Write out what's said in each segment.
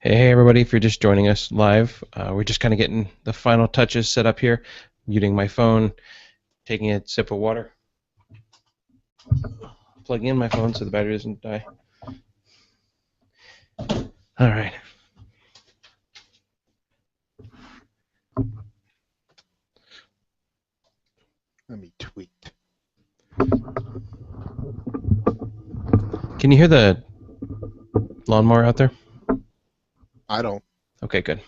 Hey, everybody, if you're just joining us live, we're just kind of getting the final touches set up here. Muting my phone, taking a sip of water, plugging in my phone so the battery doesn't die. All right. Let me tweet. Can you hear the lawnmower out there? I don't. Okay, good.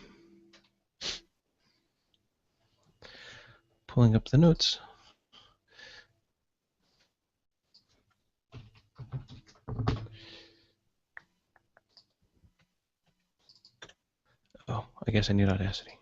Pulling up the notes. Oh, I guess I need Audacity.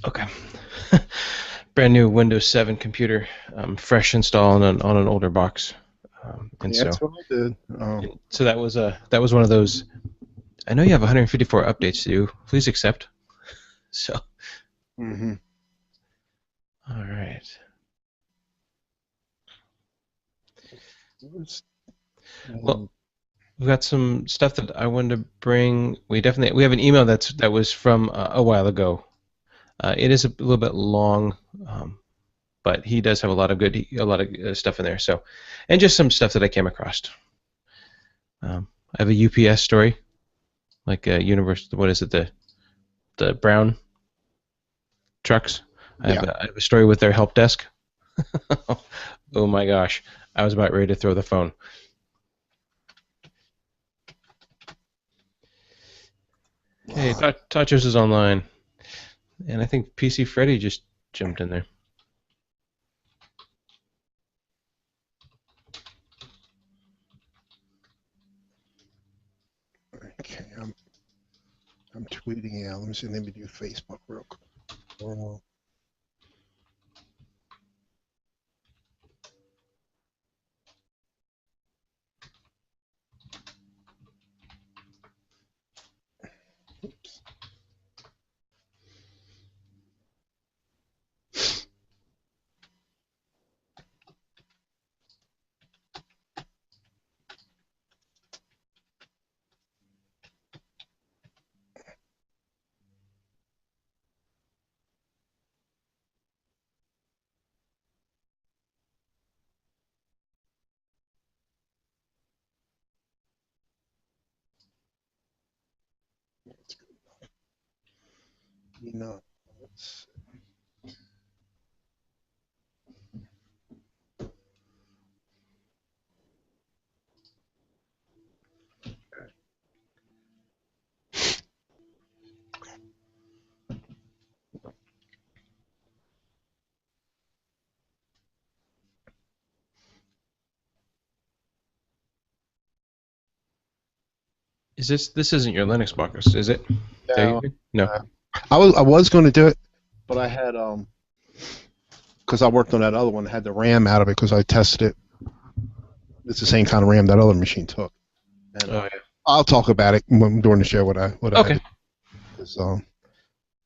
Okay. Brand new Windows 7 computer, fresh install on an older box. And Yeah, so, that's what I did. so that was one of those. I know you have 154 updates to do. Please accept. So, Mm-hmm. all right. Well, we've got some stuff that I wanted to bring. We have an email that was from a while ago. It is a little bit long, but he does have a lot of stuff in there. So, and just some stuff that I came across. I have a UPS story, like a universe. What is it? The brown trucks. Yeah. I have a story with their help desk. Oh my gosh, I was about ready to throw the phone. Hey, Tachos is online, and I think PC Freddy just jumped in there. Okay. I'm tweeting out. Let me see. Let me do Facebook real quick. Oops. That's good. You know. Let's Is this isn't your Linux box, is it? That no. you no. I was going to do it, but I had because I worked on that other one. I had the RAM out of it because I tested it. It's the same kind of RAM that other machine took. And Oh yeah. I'll talk about it during the show what I had Okay. to, because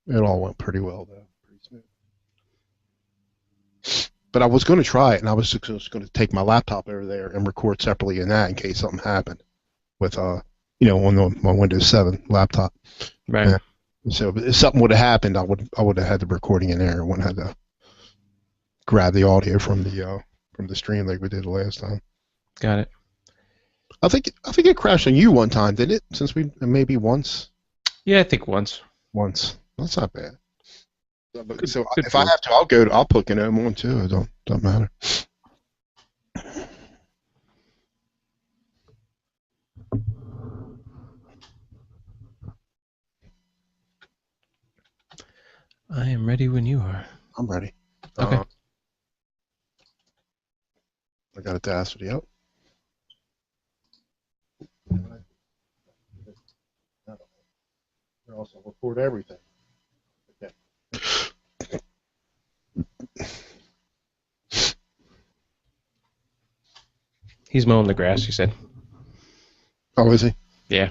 it all went pretty well though. Pretty smooth. But I was going to try it, and I was just going to take my laptop over there and record separately in that in case something happened with on my Windows 7 laptop. Right. Yeah. So if something would have happened, I would have had the recording in there. I wouldn't have had to grab the audio from the stream like we did the last time. Got it. I think it crashed on you one time, didn't it? Since we maybe once. Yeah, I think once. Once. That's not bad. Good. So Good if I for. have to, I'll put GNOME on too. It don't matter. I am ready when you are. I'm ready. Okay. I got Audacity up. I also record everything. Okay. He's mowing the grass, he said. Oh, is he? Yeah.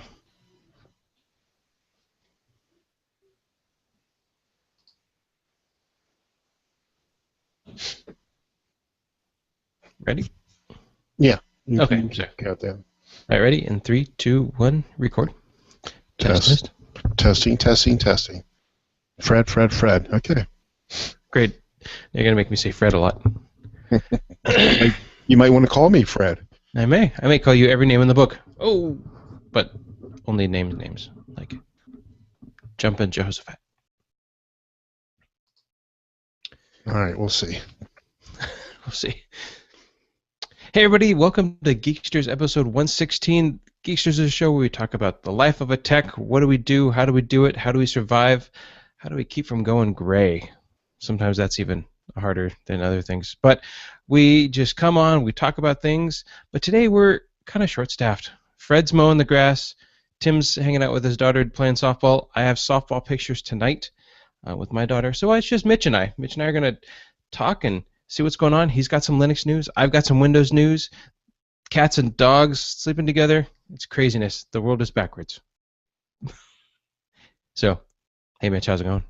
Ready? Yeah. You Okay, can sorry. count that. All right, ready? In 3, 2, 1, record. Test. Testing, testing, testing. Fred. Okay. Great. You're going to make me say Fred a lot. You might want to call me Fred. I may. I may call you every name in the book. Oh, but only names. Like Jumpin' Jehoshaphat. All right, we'll see. We'll see. Hey, everybody. Welcome to Geeksters episode 116. Geeksters is a show where we talk about the life of a tech. What do we do? How do we do it? How do we survive? How do we keep from going gray? Sometimes that's even harder than other things. But we just come on, we talk about things. But today we're kind of short-staffed. Fred's mowing the grass. Tim's hanging out with his daughter playing softball. I have softball pictures tonight with my daughter. So it's just Mitch and I. Mitch and I are going to talk and see what's going on. He's got some Linux news. I've got some Windows news. Cats and dogs sleeping together. It's craziness. The world is backwards. So, hey Mitch, how's it going?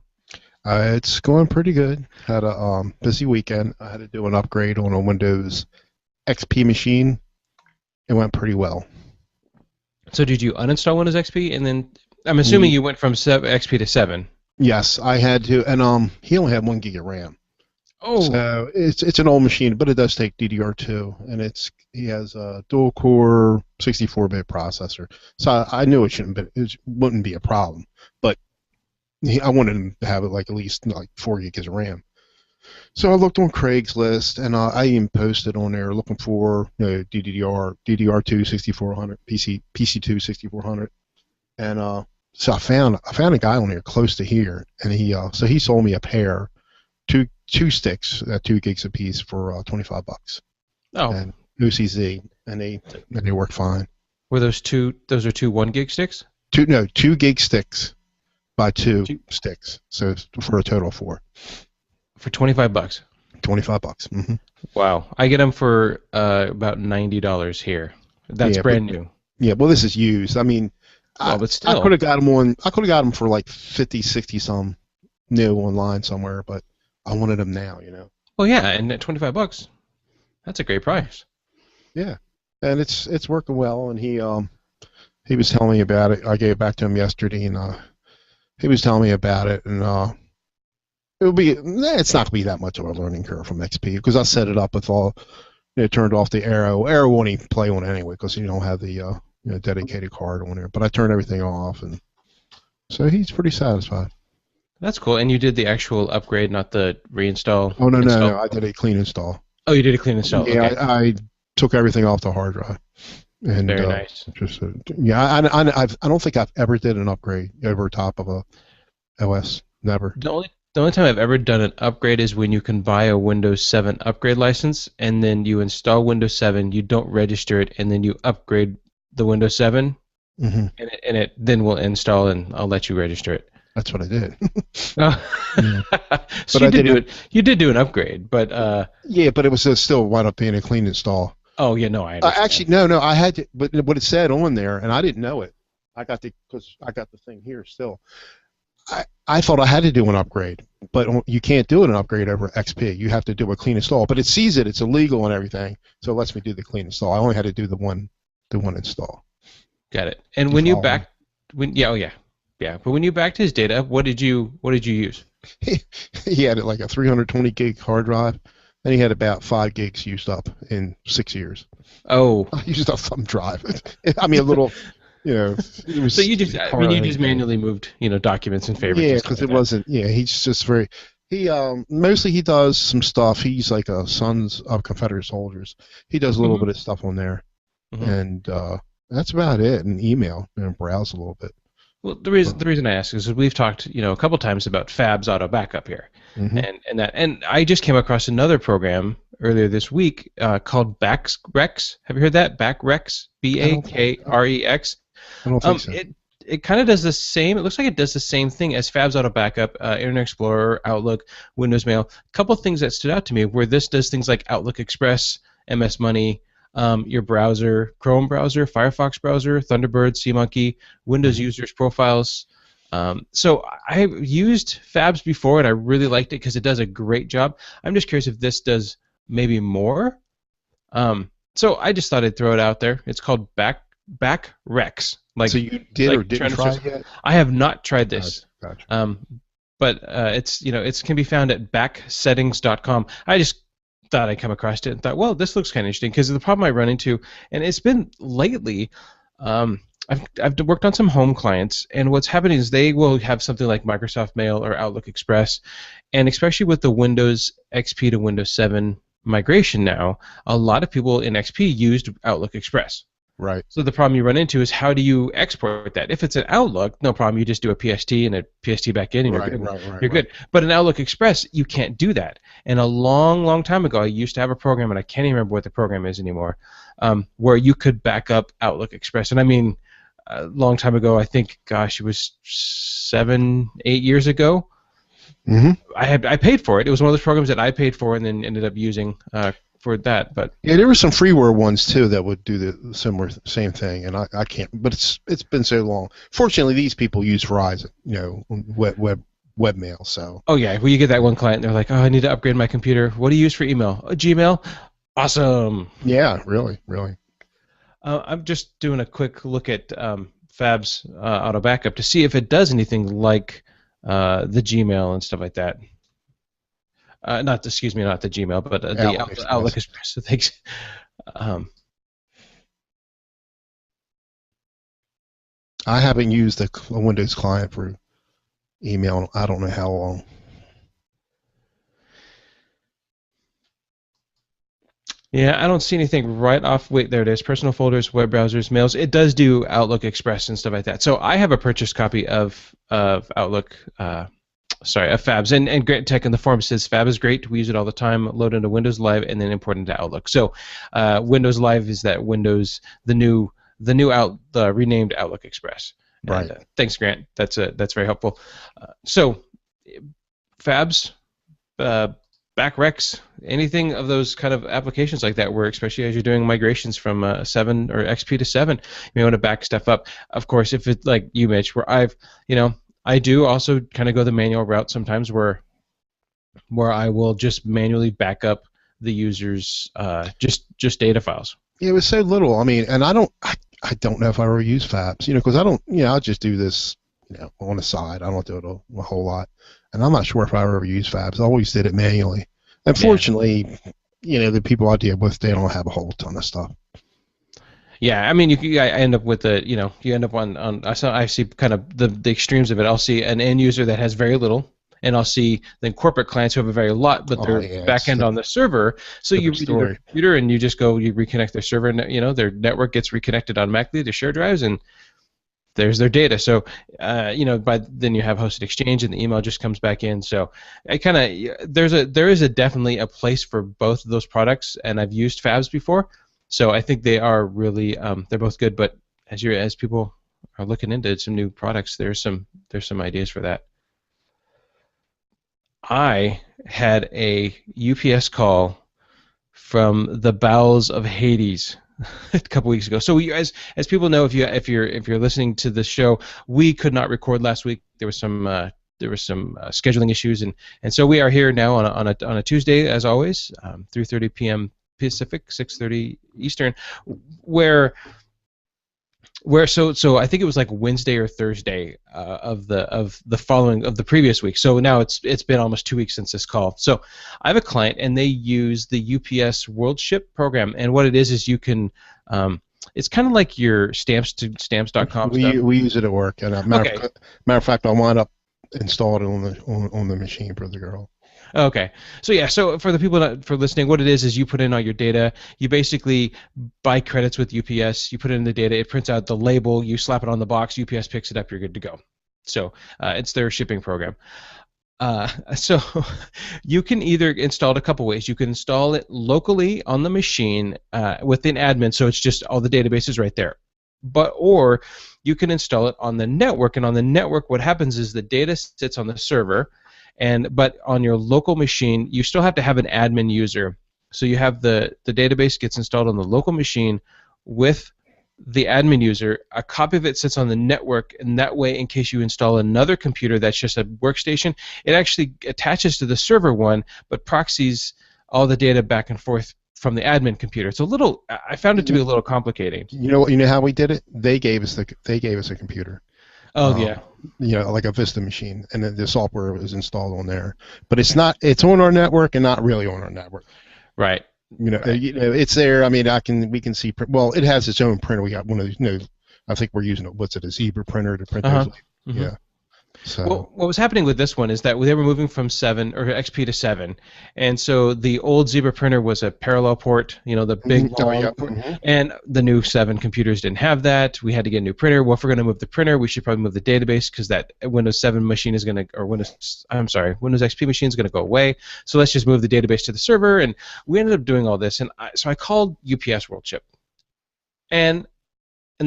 It's going pretty good. Had a busy weekend. I had to do an upgrade on a Windows XP machine. It went pretty well. So did you uninstall Windows XP and then I'm assuming you went from XP to 7. Yes, I had to, and he only had 1 gig of RAM. Oh, so it's an old machine, but it does take DDR2, and he has a dual core 64-bit processor. So I knew it wouldn't be a problem, but I wanted him to have it like at least like 4 gigs of RAM. So I looked on Craigslist, and I even posted on there looking for DDR2 6400, PC2 6400, and so I found a guy on there close to here, and he sold me a pair. Two sticks at 2 gigs apiece for $25. Oh, and OCZ, and they work fine. Were those two? Those are two 1 gig sticks? 2 gig sticks by two sticks, so it's for a total of 4. For $25. $25. Mm-hmm. Wow, I get them for about $90 here. That's brand new. Yeah, well, this is used. I mean, but still, I could have got them for like 50, 60 some new online somewhere, but I wanted them now, Well, yeah, and at $25, that's a great price. Yeah, and it's working well. And he was telling me about it. I gave it back to him yesterday, and he was telling me about it. And it's not gonna be that much of a learning curve from XP because I set it up with all, turned off the Arrow. Arrow won't even play on it anyway because you don't have the dedicated card on there. But I turned everything off, and so he's pretty satisfied. That's cool. And you did the actual upgrade, not the reinstall? Oh, no. I did a clean install. Oh, you did a clean install? Yeah, okay. I took everything off the hard drive. And, very nice. I don't think I've ever did an upgrade over top of a OS. Never. The only time I've ever done an upgrade is when you can buy a Windows 7 upgrade license, and then you install Windows 7, you don't register it, and then you upgrade the Windows 7, mm-hmm. and it then will install, and I'll let you register it. That's what I did. Yeah. So you did do an upgrade, but yeah, but it was still wound up being a clean install. Oh yeah, no, I understand. Actually, no, I had to, but what it said on there, and I didn't know it. Because I got the thing here still. I thought I had to do an upgrade, but you can't do an upgrade over XP. You have to do a clean install, but it sees it's illegal and everything, so it lets me do the clean install. I only had to do the one install. Got it. And when you backed, but when you backed his data, what did you use? He had like a 320 gig hard drive, and he had about 5 gigs used up in 6 years. Oh, I used up some drive. I mean, a little, It was so you just manually moved, documents and favorites. Yeah, because it wasn't. Yeah, he's just very. He mostly he does some stuff. He's like a Sons of Confederate Soldiers. He does a little bit of stuff on there, and that's about it. And email and browse a little bit. Well, the reason I ask is we've talked, a couple times about Fab's auto backup here, and I just came across another program earlier this week called Backrex. Have you heard that? Backrex, Bakrex. I don't think so. It kind of does the same. It looks like it does the same thing as Fab's auto backup, Internet Explorer, Outlook, Windows Mail. A couple things that stood out to me where this does things like Outlook Express, MS Money. your browser, Chrome browser, Firefox browser, Thunderbird, SeaMonkey, Windows Hmm. users profiles. So I've used Fabs before, and I really liked it because it does a great job. I'm just curious if this does maybe more. So I just thought I'd throw it out there. It's called Back Rex, So you did or didn't trying to try search. it yet? I have not tried Gotcha, this, gotcha. um, but it's it can be found at backsettings.com. I just thought I come across it and thought, well, this looks kind of interesting because the problem I run into, and it's been lately. Um, I've worked on some home clients, and what's happening is they will have something like Microsoft Mail or Outlook Express, and especially with the Windows XP to Windows 7 migration now, a lot of people in XP used Outlook Express. Right, So the problem you run into is how do you export that? If it's an Outlook, no problem. You just do a PST and a PST back in, and you're right, good. right, right, You're right. good. But in Outlook Express, you can't do that. And a long, long time ago, I used to have a program, and I can't even remember what the program is anymore, where you could back up Outlook Express. And I mean, a long time ago. I think, gosh, it was 7, 8 years ago. Hmm. I paid for it. It was one of those programs that I paid for and then ended up using for that. But Yeah, there were some freeware ones too that would do the similar same thing, and I can't. But it's been so long. Fortunately, these people use Verizon, webmail. So oh yeah, well you get that one client, and they're like, oh, I need to upgrade my computer. What do you use for email? Gmail. Awesome. yeah, really, really. I'm just doing a quick look at Fab's auto backup to see if it does anything like the Gmail and stuff like that. Not, excuse me, not the Gmail, but the Outlook Express. Outlook Express things. Um, I haven't used a Windows client for email. I don't know how long. yeah, I don't see anything right off. Wait, there it is. Personal folders, web browsers, mails. It does do Outlook Express and stuff like that. So I have a purchased copy of Outlook. Sorry, of Fabs. And Grant Tech in the forum says Fab is great. We use it all the time. Load into Windows Live and then import into Outlook. So Windows Live is that Windows the renamed Outlook Express. And Right. thanks, Grant. That's very helpful. So Fabs, uh, Backrex, anything of those kind of applications like that, where especially as you're doing migrations from 7 or XP to 7, you may want to back stuff up. Of course, if it's like you, Mitch, where I do also kind of go the manual route sometimes, where I will just manually back up the user's just data files. Yeah, it was so little. I mean, and I don't know if I ever use Fabs, because I don't, I'll just do this, on the side. I don't do it a whole lot. And I'm not sure if I ever use Fabs. I always did it manually. Yeah. Unfortunately, the people I deal with, they don't have a whole ton of stuff. Yeah, I mean, I end up with you end up on I see kind of the extremes of it. I'll see an end user that has very little, and I'll see then corporate clients who have a very lot, but Oh, they're yeah, back it's end a on the server. So you different redo their story. computer, and you just go, you reconnect their server, and their network gets reconnected automatically to share drives, and there's their data. So, by then you have hosted exchange, and the email just comes back in. So, I kind of there is a definitely a place for both of those products, and I've used Fabs before, so I think they are really they're both good. But as people are looking into some new products, there's some ideas for that. I had a UPS call from the bowels of Hades a couple weeks ago. So as people know, if you're listening to the show, we could not record last week. There was some scheduling issues, and so we are here now on a Tuesday as always, 3:30 p.m. Pacific, 6:30 Eastern, where so I think it was like Wednesday or Thursday of the following of the previous week. So now it's been almost 2 weeks since this call. So I have a client and they use the UPS World Ship program, and what it is you can it's kind of like your stamps.com stuff. We use it at work, and Okay. matter of fact, I wound up installing it on the machine for the girl. Okay. So yeah, so for the people for listening, what it is you put in all your data. You basically buy credits with UPS. You put it in the data. It prints out the label. You slap it on the box. UPS picks it up. You're good to go. So it's their shipping program. So you can either install it a couple ways. You can install it locally on the machine within admin, so it's just all the databases right there. Or you can install it on the network, and on the network, what happens is the data sits on the server, but on your local machine, you still have to have an admin user. So you have the database gets installed on the local machine with the admin user. A copy of it sits on the network, and that way, in case you install another computer that's just a workstation, it actually attaches to the server one, but proxies all the data back and forth from the admin computer. It's a little. I found it to be a little complicating. You know what? You know how we did it? They gave us a computer, Oh yeah. like a Vista machine, and then the software was installed on there. But it's not. It's on our network and not really on our network. Right. Right. It's there. I mean, we can see. Well, it has its own printer. We got one of these. I think we're using what's it, a Zebra printer to print Uh-huh. those. Mhm. Yeah. So. Well, what was happening with this one is that they were moving from 7 or XP to 7, and so the old Zebra printer was a parallel port, the big Oh long yeah. port, and the new 7 computers didn't have that. We had to get a new printer. Well, if we're going to move the printer, we should probably move the database because that Windows 7 machine is going to, or Windows XP machine is going to go away. So let's just move the database to the server, and we ended up doing all this. And so I called UPS World Chip, and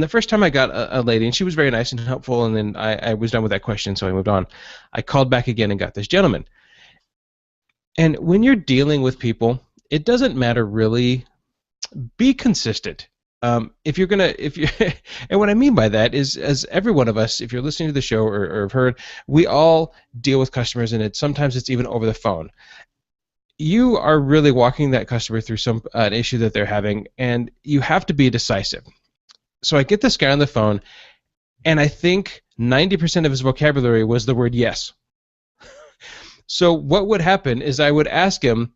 the first time I got a lady, and she was very nice and helpful, and then I was done with that question, so I moved on. I called back again and got this gentleman. And when you're dealing with people, it doesn't matter really. Be consistent. If you, and what I mean by that is, as every one of us, if you're listening to the show or have heard, we all deal with customers, and sometimes it's even over the phone. You are really walking that customer through an issue that they're having, and you have to be decisive. So I get this guy on the phone, and I think 90% of his vocabulary was the word yes. So what would happen is I would ask him,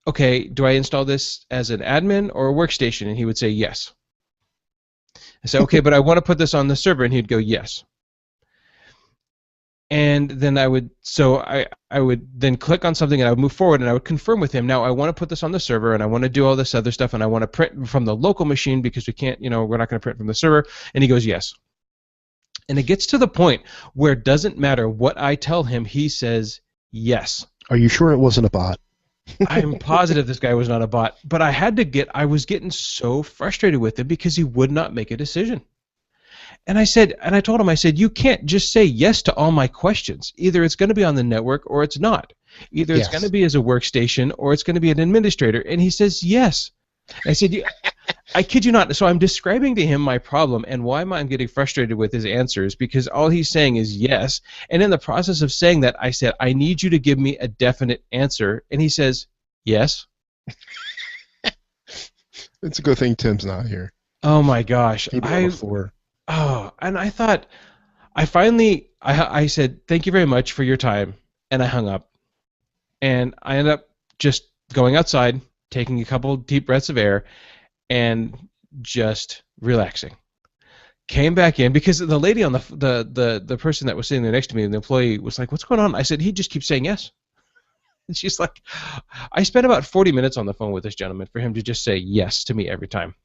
okay, do I install this as an admin or a workstation? And he would say yes. I said, okay, but I want to put this on the server, and he'd go yes. And then I would then click on something, and I would move forward, and I would confirm with him. Now I want to put this on the server, and I want to do all this other stuff, and I want to print from the local machine because we can't, we're not going to print from the server. And he goes yes. And it gets to the point where it doesn't matter what I tell him, he says yes. Are you sure it wasn't a bot? I'm positive this guy was not a bot, but I was getting so frustrated with him because he would not make a decision. And I told him, I said, you can't just say yes to all my questions. Either it's going to be on the network or it's not. Either it's going to be as a workstation or it's going to be an administrator. And he says yes. I said, I kid you not. So I'm describing to him my problem and why I'm getting frustrated with his answers, because all he's saying is yes. And in the process of saying that, I said, I need you to give me a definite answer. And he says, yes. It's a good thing Tim's not here. Oh my gosh. Oh, and I thought, I said, thank you very much for your time, and I hung up. And I ended up just going outside, taking a couple deep breaths of air, and just relaxing. Came back in, because the lady on the person that was sitting there next to me, the employee, was like, what's going on? I said, he just keeps saying yes. And she's like, I spent about 40 minutes on the phone with this gentleman for him to just say yes to me every time.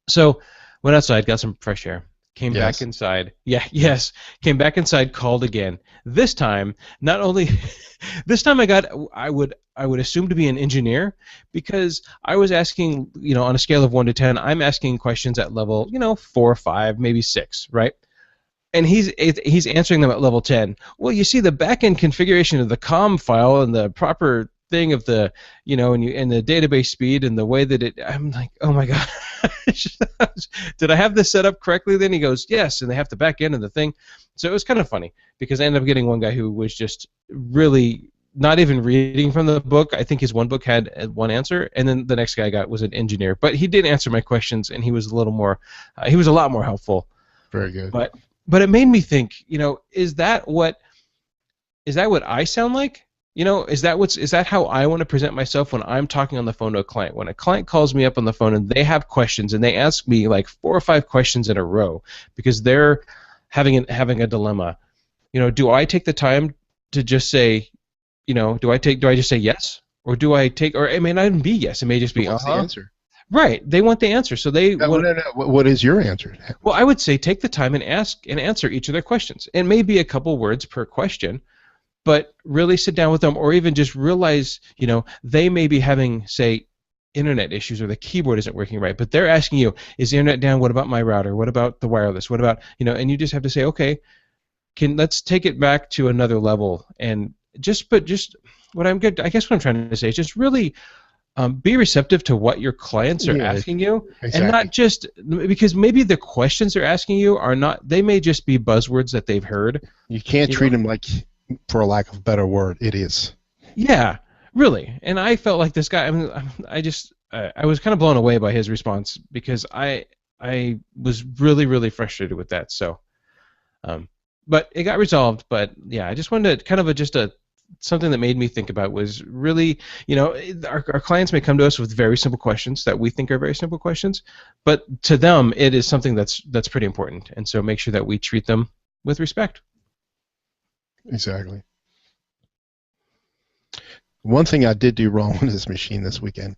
So went outside, got some fresh air, came back inside. Yeah, yes. Came back inside, called again. This time, not only this time I would assume to be an engineer, because I was asking, on a scale of 1 to 10, I'm asking questions at level, 4 or 5, maybe 6, right? And he's answering them at level 10. Well, you see the back-end configuration of the COM file and the proper thing of the, and the database speed and the way that I'm like, oh my god, did I have this set up correctly? Then he goes, yes, and they have the back end of the thing. So it was kind of funny, because I ended up getting one guy who was just really not even reading from the book. I think his one book had one answer, and then the next guy I got was an engineer, but he did answer my questions, and he was a little more, he was a lot more helpful. Very good. But it made me think, is that what I sound like? Is that how I want to present myself when I'm talking on the phone to a client? When a client calls me up on the phone and they have questions, and they ask me like 4 or 5 questions in a row because they're having a dilemma, do I take the time to just say, do I just say yes, or do I take, or it may not even be yes, it may just be the answer. Right, they want the answer, so they. No. What is your answer? Well, I would say take the time and ask and answer each of their questions. It may be a couple words per question, but really sit down with them, or even just realize, they may be having, say, internet issues, or the keyboard isn't working right, but they're asking you, is the internet down? What about my router? What about the wireless? What about, and you just have to say, okay, let's take it back to another level, and just what I'm good. I guess what I'm trying to say is just really be receptive to what your clients are Yeah, asking you, and not exactly. just because maybe the questions they're asking you are not. They may just be buzzwords that they've heard. You can't You treat know, them like, for a lack of a better word, idiots. yeah, really. And I felt like this guy. I mean, I was kind of blown away by his response because I was really frustrated with that. So, um, but it got resolved. But yeah, I just wanted to kind of just a something that made me think about was really, our clients may come to us with very simple questions that we think are very simple questions, but to them it is something that's pretty important, and so make sure that we treat them with respect. Exactly. One thing I did do wrong with this machine this weekend,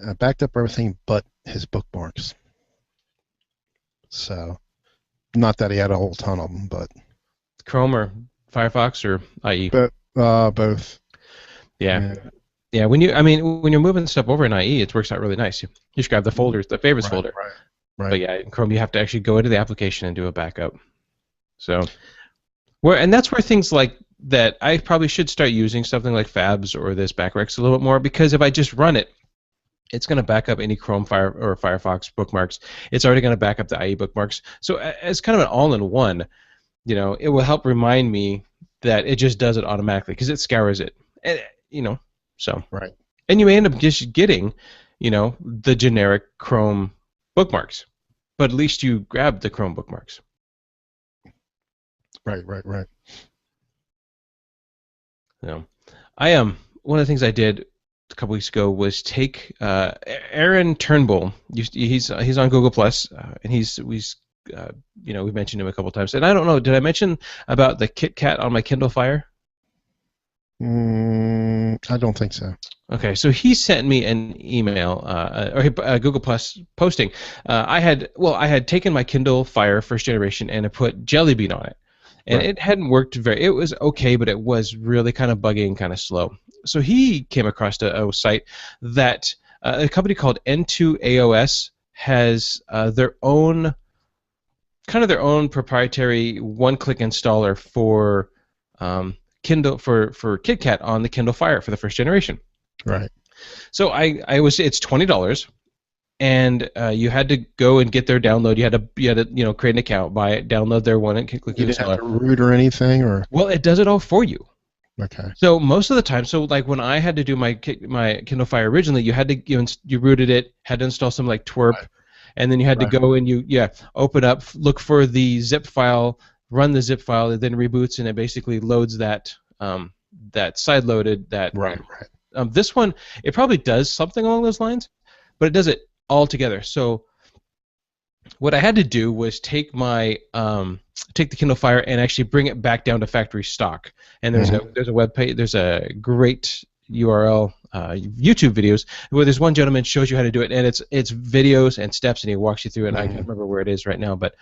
I backed up everything but his bookmarks. So, not that he had a whole ton of them, but Chrome or Firefox or IE? both. Yeah. Yeah. Yeah, when you're moving stuff over in IE, it works out really nice. You just grab the folders, the favorites Right, folder. right, But right. yeah, in Chrome you have to actually go into the application and do a backup. So and that's where things like that, I probably should start using something like Fabs or this Backrex a little bit more, because if I just run it, it's going to back up any Chrome Fire or Firefox bookmarks. It's already going to back up the IE bookmarks. So as kind of an all-in-one, it will help remind me that it just does it automatically because it scours it. And, so. Right, And you may end up just getting, the generic Chrome bookmarks, but at least you grab the Chrome bookmarks. right. So, one of the things I did a couple weeks ago was take Aaron Turnbull. He's on Google Plus, and we've mentioned him a couple times. And I don't know, did I mention about the Kit Kat on my Kindle Fire? I don't think so. Okay, so he sent me an email or a Google Plus posting. I had taken my Kindle Fire first generation and I put Jelly Bean on it, and Right, it hadn't worked very. It was okay, but it was really kind of buggy and kind of slow. So he came across a site that a company called N2AOS has their own proprietary one-click installer for Kindle for KitKat on the Kindle Fire for the first generation. right. So it's $20, and you had to go and get their download. You had to create an account, buy it, download their one, and click the You didn't have installer. to root or anything, or Well, it does it all for you. okay, So most of the time, so like when I had to do my Kindle Fire originally, you had to you rooted it, had to install some like twerp, right, and then you had to right, go and open up, look for the zip file, run the zip file, it then reboots, and it basically loads that side loaded that. right. This one, it probably does something along those lines, but it does it all together. So what I had to do was take the Kindle Fire and actually bring it back down to factory stock. And Mm-hmm. there's a web page, there's a great URL, YouTube videos where there's one gentleman shows you how to do it, and it's videos and steps, and he walks you through it. And I can't Mm-hmm. remember where it is right now, but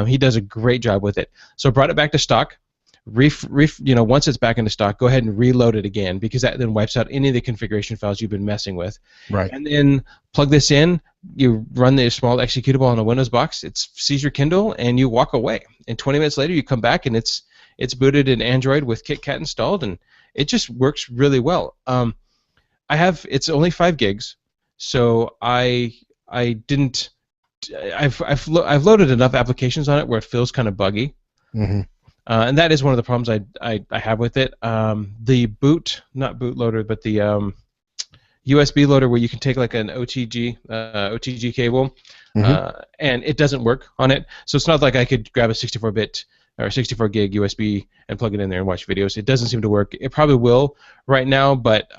he does a great job with it. So I brought it back to stock. Once it's back into stock, go ahead and reload it again, because that then wipes out any of the configuration files you've been messing with. Right. And then plug this in, you run the small executable on a Windows box, it sees your Kindle, and you walk away. And 20 minutes later, you come back, and it's booted in Android with KitKat installed, and it just works really well. It's only 5 gigs, so I didn't. I've loaded enough applications on it where it feels kind of buggy. Mm-hmm. And that is one of the problems I have with it. The not bootloader, but the USB loader where you can take like an OTG cable, Mm-hmm. and it doesn't work on it. So it's not like I could grab a 64-bit or 64 gig USB and plug it in there and watch videos. It doesn't seem to work. It probably will right now, but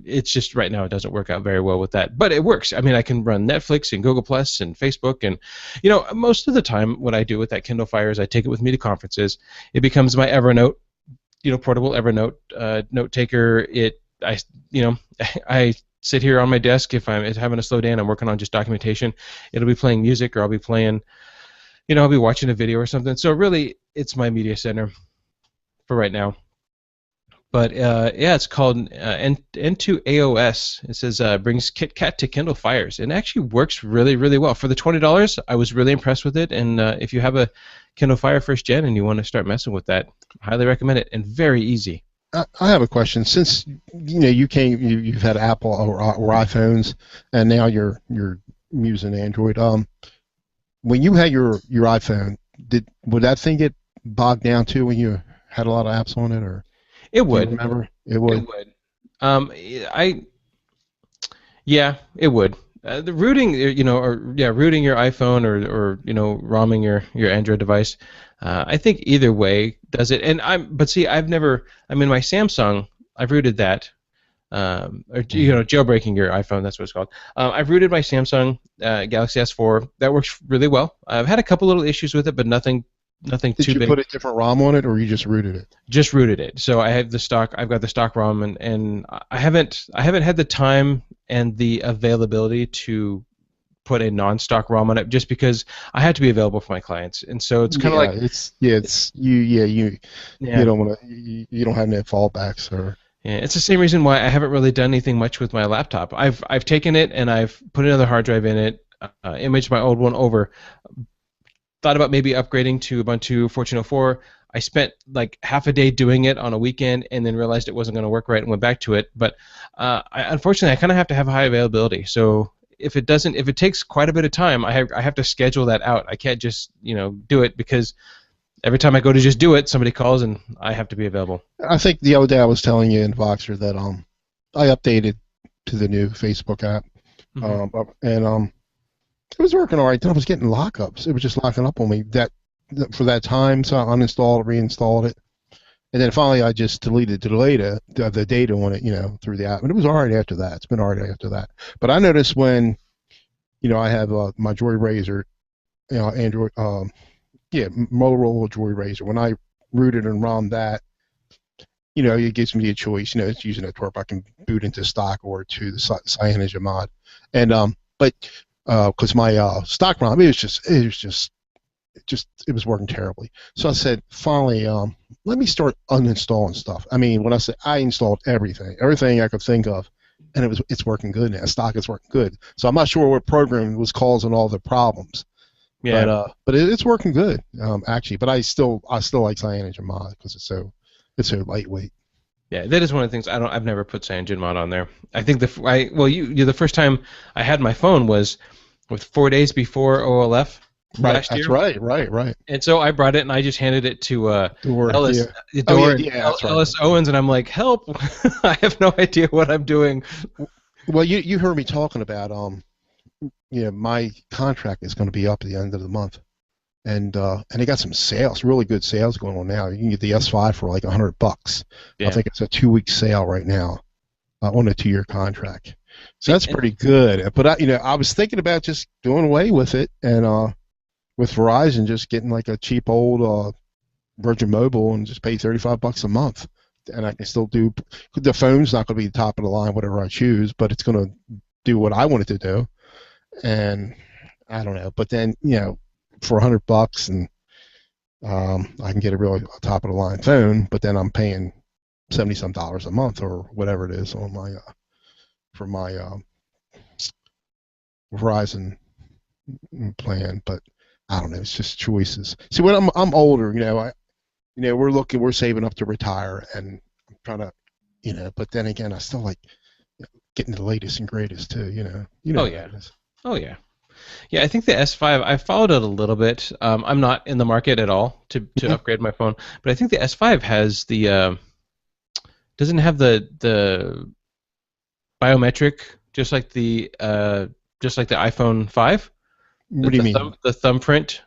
it's just right now it doesn't work out very well with that. But it works. I mean, I can run Netflix and Google Plus and Facebook, and most of the time what I do with that Kindle Fire is I take it with me to conferences. It becomes my Evernote, portable Evernote note taker. I sit here on my desk if I'm having a slow day and I'm working on just documentation. It'll be playing music, or I'll be playing, I'll be watching a video or something. So really, it's my media center for right now. But yeah, it's called N2AOS. It says brings KitKat to Kindle Fires, and it actually works really, really well. For the $20, I was really impressed with it. And if you have a Kindle Fire first gen and you want to start messing with that, I highly recommend it, and very easy. I have a question. Since you've had Apple or iPhones, and now you're using Android. When you had your iPhone, did would that thing get bogged down too when you had a lot of apps on it, or It do you would. remember? It It would. would. I Yeah, it would. The rooting, or yeah, rooting your iPhone or ROMing your Android device. I think either way does it. But see, I'm in my Samsung. I've rooted that, or Mhm. jailbreaking your iPhone. That's what it's called. I've rooted my Samsung Galaxy S4. That works really well. I've had a couple little issues with it, but nothing Did too you big. put a different ROM on it, or you just rooted it? Just rooted it. So I have the stock. I've got the stock ROM, and I haven't had the time and the availability to put a non-stock ROM on it, just because I had to be available for my clients. And so it's kind of like, It's you. Yeah, you yeah, don't want to. You don't have any fallbacks, or yeah, it's the same reason why I haven't really done anything much with my laptop. I've taken it and I've put another hard drive in it, imaged my old one over, thought about maybe upgrading to Ubuntu 14.04. I spent like half a day doing it on a weekend, and then realized it wasn't going to work right and went back to it. But unfortunately, I kind of have to have high availability. So if it takes quite a bit of time, I have to schedule that out. I can't just do it, because every time I go to just do it, somebody calls and I have to be available. I think the other day I was telling you in Voxer that I updated to the new Facebook app, Hmm. and it was working all right. Then I was getting lockups. It was just locking up on me for that time. So I uninstalled, reinstalled it, and then finally I just deleted the data on it, through the app, and it was all right after that. It's been all right after that. But I noticed when I have my Joy Razor, Android, yeah, Motorola Joy Razor. When I rooted and ROM that, it gives me a choice. It's using a torp. I can boot into stock or to the CyanogenMod, and but because my stock ROM, it was working terribly. So I said, finally, let me start uninstalling stuff. I mean, when I say I installed everything I could think of, and it's working good now. Stock is working good. So I'm not sure what program was causing all the problems, but Yeah, it's working good, actually. But I still like CyanogenMod because it's so lightweight. yeah, that is one of the things I've never put CyanogenMod on there. I think the first time I had my phone was with 4 days before OLF Right. last That's year. right. Right. Right. And so I brought it and I just handed it to Door. Ellis, Yeah. Oh yeah. Door, and Yeah. That's right. Ellis Owens, and I'm like, help! I have no idea what I'm doing. Well, you heard me talking about my contract is going to be up at the end of the month, and they got some sales, really good sales going on now. You can get the S5 for like $100. I Yeah, think it's a 2-week sale right now, on a 2-year contract. So see, that's pretty good. But I was thinking about just doing away with it, and with Verizon, just getting like a cheap old Virgin Mobile and just pay $35 a month. And I can still do the phone's not going to be top of the line, whatever I choose, but it's going to do what I want it to do. And I don't know, but then for $100, and I can get a really top of the line phone, but then I'm paying 70 some dollars a month or whatever it is on my for my Verizon plan. But I don't know, it's just choices. See, when I'm older, we're saving up to retire, and I'm trying to, but then again, I still like getting the latest and greatest too. You know oh how yeah, that is. oh yeah, yeah. I think the S5. I followed it a little bit. I'm not in the market at all to Mhm. upgrade my phone, but I think the S5 has the doesn't have the biometric, just like the iPhone 5, What do you mean? the thumbprint.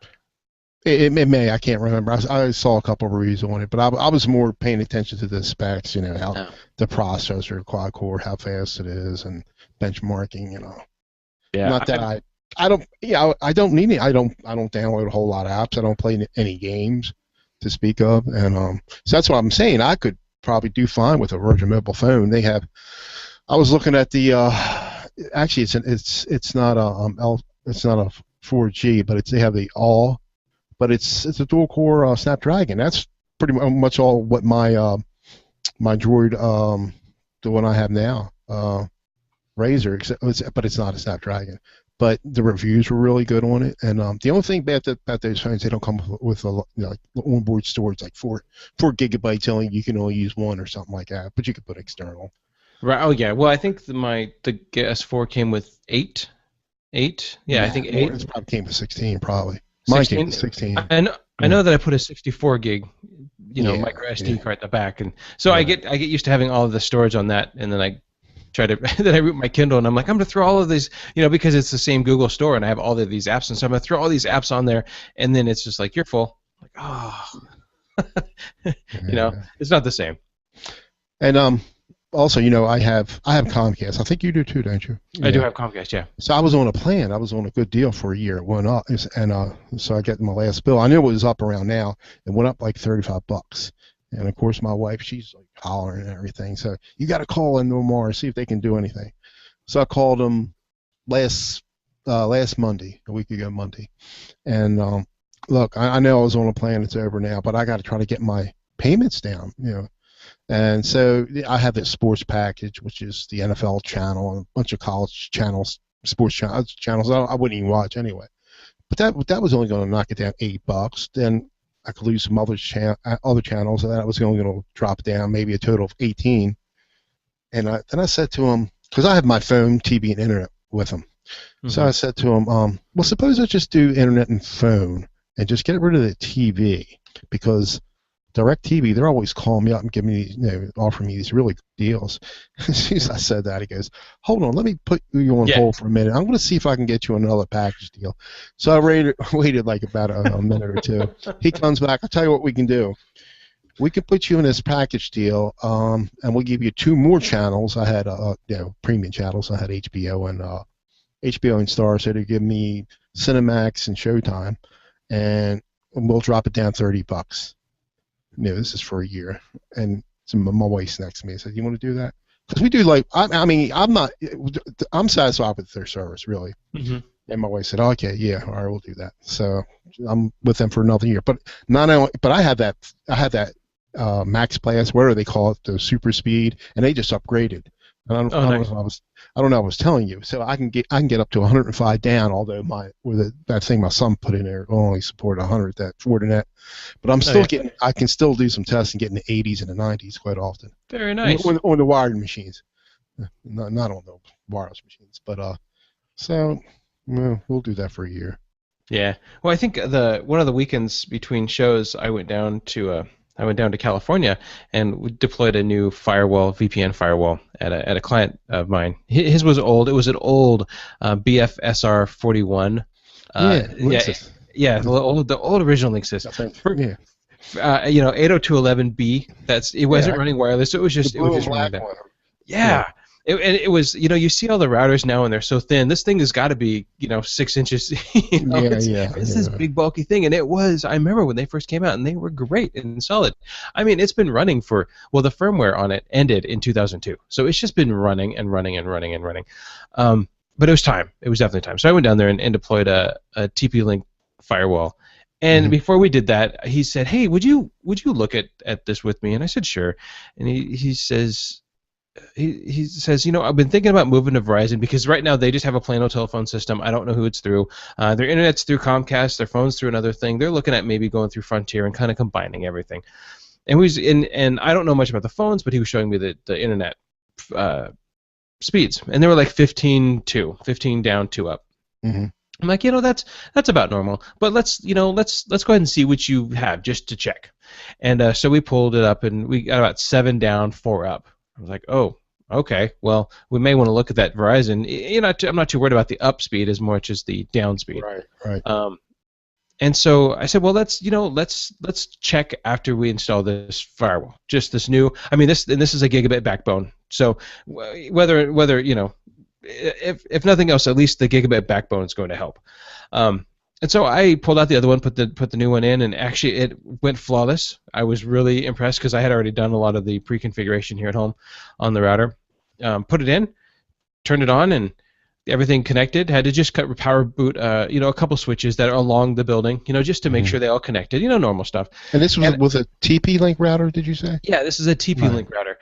It may. I can't remember. I saw a couple of reviews on it, but I was more paying attention to the specs. How Oh. the processor, quad core, how fast it is, and benchmarking. Yeah, Not that I don't. Yeah, I don't need it. I don't download a whole lot of apps. I don't play any games to speak of, and so that's what I'm saying. I could probably do fine with a Virgin Mobile phone. They have. I was looking at the. Actually, it's not a it's not a 4G, but they have the all, but it's a dual core Snapdragon. That's pretty much all what my Droid, the one I have now, Razor, but it's not a Snapdragon. but the reviews were really good on it. And the only thing bad about those phones, they don't come with a like onboard storage, like four gigabytes. Only you can only use one or something like that. But you could put external. Right. Oh yeah. Well, I think the S4 came with eight. Yeah, I Nah, think more. eight. It's probably came with 16, probably. Mine came with 16. 16. I Yeah, know that I put a 64 gig, yeah, micro SD yeah. card in the back, and so Right. I get used to having all of the storage on that, and then I try to then I root my Kindle, and I'm like, I'm gonna throw all of these, because it's the same Google Store, and I have all of these apps, and so I'm gonna throw all these apps on there, and then it's just like you're full. Like, oh, Yeah. it's not the same. And also, I have Comcast. I think you do too, don't you? I do Yeah. have Comcast, yeah. So I was on a plan. I was on a good deal for a year. It went up, and so I got my last bill. I knew it was up around now. It went up like $35. And of course, my wife, she's like hollering and everything. So you got to call in tomorrow, see if they can do anything. So I called them last last Monday, a week ago Monday. And look, I know I was on a plan. It's over now, but I got to try to get my payments down. And so I have this sports package, which is the NFL channel and a bunch of college channels, sports channels I wouldn't even watch anyway. But that was only going to knock it down $8. Then I could lose some other channels, and that was only going to drop down maybe a total of 18. And then I said to him, because I have my phone, TV, and internet with him. So Hmm. I said to him, well, suppose I just do internet and phone and just get rid of the TV, because DirecTV, they're always calling me up and giving me, offering me these really good deals. As soon as I said that, he goes, "Hold on, let me put you on Yeah. hold for a minute. I'm going to see if I can get you another package deal." So I waited like about a minute or two. He comes back. I'll tell you what we can do. We can put you in this package deal, and we'll give you two more channels. I had, premium channels. I had HBO and Star, so they give me Cinemax and Showtime, and we'll drop it down $30. This is for a year. And so my wife's next to me. I said, "You want to do that?" Because we do like, I mean, I'm satisfied with their service, really. Hmm. And my wife said, "Okay, yeah, all right, we'll do that." So I'm with them for another year. But not only, but I have that Max Pass, whatever they call it, the super speed, and they just upgraded. And Oh, I don't know nice. if I don't know if I was telling you. So I can get up to 105 down, although that thing my son put in there will only support 100, that Fortinet. But Oh, yeah. I can still do some tests and get in the 80s and the 90s quite often Very nice. on the wired machines, not on the wireless machines. But so we'll do that for a year. Yeah. Well, I think the one of the weekends between shows, I went down to California and we deployed a new firewall, VPN firewall at a client of mine. His was old. It was an old BFSR 41. Yeah, Yeah, Linksys. yeah, the old original Linksys. I think. For, Yeah, 802.11b. It yeah. wasn't running wireless, so The it was blue and just running black that. one. Yeah, Yeah. And it was, you see all the routers now and they're so thin. This thing has got to be, 6 inches. yeah, It's this yeah. big bulky thing, and it was. I remember when they first came out, and they were great and solid. I mean, it's been running the firmware on it ended in 2002, so it's just been running and running and running and running. But it was time. It was definitely time. So I went down there and deployed a TP-Link firewall. And Hmm. before we did that, he said, "Hey, would you look at this with me?" And I said, "Sure." And he says, I've been thinking about moving to Verizon because right now they just have a plain old telephone system. I don't know who it's through. Their internet's through Comcast. Their phone's through another thing. They're looking at maybe going through Frontier and kind of combining everything. And and I don't know much about the phones, but he was showing me the internet uh, speeds, and they were like 15 down, 2 up. Hmm. I'm like, that's about normal, but let's go ahead and see what you have just to check. And so we pulled it up, and we got about 7 down, 4 up. I was like, oh, okay. Well, we may want to look at that Verizon. I'm not too worried about the up speed as much as the down speed. Right, right. Um, and so I said, well, let's check after we install this firewall. Just this new. I mean, this is a gigabit backbone. So whether if nothing else, at least the gigabit backbone is going to help. And so I pulled out the other one, put the new one in, and actually it went flawless. I was really impressed because I had already done a lot of the pre-configuration here at home on the router. Put it in, turned it on, and everything connected. Had to just cut power boot, a couple switches that are along the building, just to make Hmm. sure they all connected. Normal stuff. And this was And with a TP-Link router, did you say? yeah, this is a Right. TP-Link router,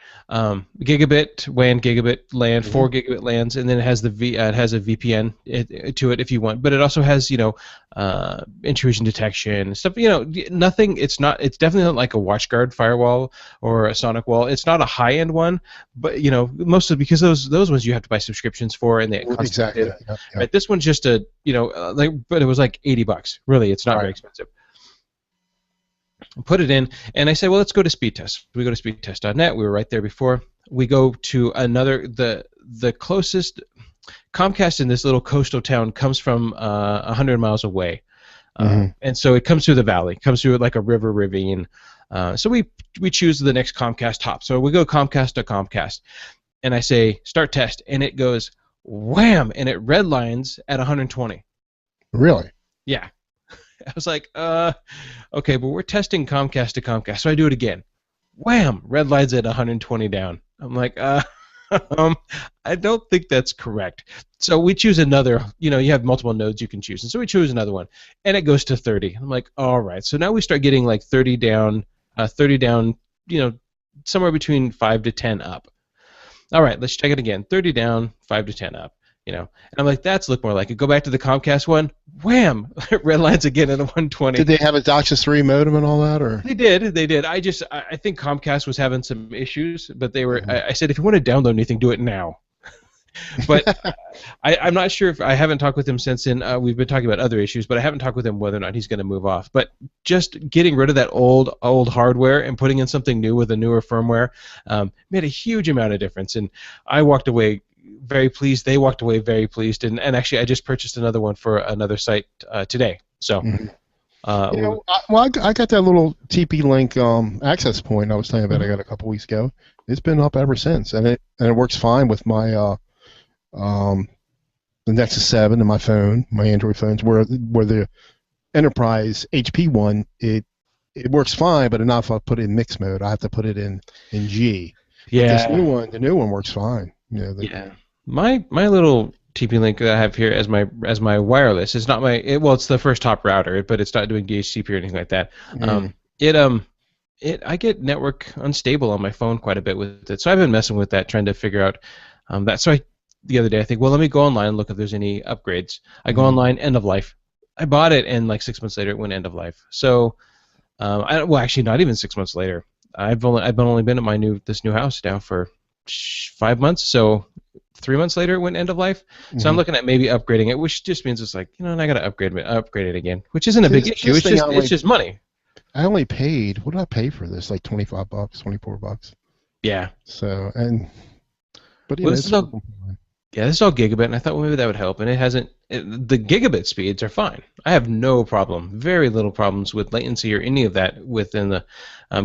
gigabit WAN, gigabit LAN, Hmm. 4 gigabit LANs, and then it has a VPN to it if you want. But it also has intrusion detection stuff. Nothing. It's definitely not like a WatchGuard firewall or a Sonic wall. It's not a high-end one, but mostly because those ones you have to buy subscriptions for, and they constantly Exactly. update. Yep, yep. Right. This one's just but it was like $80. Really, it's not very Right. expensive. Put it in, and I said, well, let's go to speed test. We go to speedtest.net. We were right there before. We go to the closest Comcast in this little coastal town comes from 100 miles away, Hmm. and so it comes through the valley, comes through like a river ravine. So we choose the next Comcast hop. So we go Comcast to Comcast, and I say start test, and it goes wham, and it redlines at 120. Really? Yeah, I was like, okay, but we're testing Comcast to Comcast, so I do it again. Wham! Red lights at 120 down. I'm like, um, I don't think that's correct. So we choose another. You have multiple nodes you can choose, and so we choose another one, and it goes to 30. I'm like, all right. So now we start getting like 30 down. Somewhere between 5 to 10 up. All right, let's check it again. 30 down, 5 to 10 up. And I'm like, that's look more like it. Go back to the Comcast one. Wham! Red lines again at 120. Did they have a DOCSIS 3 modem and all that, or? They did. I think Comcast was having some issues, but they were. Mhm. I said, if you want to download anything, do it now. But I'm not sure if I haven't talked with him since then. We've been talking about other issues, but I haven't talked with him whether or not he's going to move off. But just getting rid of that old hardware and putting in something new with a newer firmware made a huge amount of difference. And I walked away very pleased. They walked away very pleased. And actually, I just purchased another one for another site today. So. Mhm. Uh, I got that little TP-Link access point I was telling you about. I got a couple weeks ago. It's been up ever since, and it works fine with my um, the Nexus 7 and my phone, my Android phones. Where the Enterprise HP one, it works fine, but not if I put it in mix mode. I have to put it in G. But this new yeah. one, the new one works fine. Yeah, my little TP-Link that I have here as my wireless is not well, it's the first top router, but it's not doing DHCP or anything like that. Mm. It I get network unstable on my phone quite a bit with it, so I've been messing with that, trying to figure out that. So the other day I think, well, let me go online and look if there's any upgrades. I go Mm. online, end of life. I bought it, and like 6 months later, it went end of life. So well, actually, not even 6 months later. I've only been at this new house now for 5 months, so 3 months later it went end of life. So I'm Mhm. looking at maybe upgrading it, which just means it's like, and I got to upgrade it again, which isn't a See, big this, issue. this It's thing just it's just money. I only paid. What did I pay for this? Like $25, $24. Yeah. So but Well, this is it's all working fine. yeah, this is all gigabit, and I thought, well, maybe that would help, and it hasn't. The gigabit speeds are fine. I have no problem, very little problems with latency or any of that within the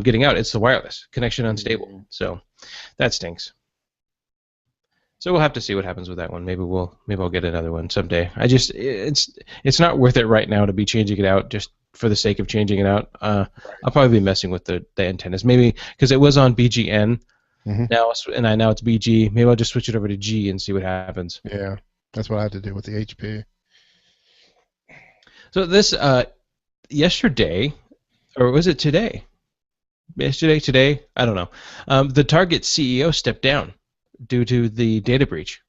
getting out. It's the wireless connection unstable, Mhm. so that stinks. So we'll have to see what happens with that one. Maybe I'll get another one someday. It's not worth it right now to be changing it out just for the sake of changing it out. I'll probably be messing with the antennas, maybe because it was on BGN Mhm. now, and now it's BG. Maybe I'll just switch it over to G and see what happens. Yeah, that's what I had to do with the HP. So this yesterday, or was it today? Yesterday, today, I don't know. The Target CEO stepped down due to the data breach.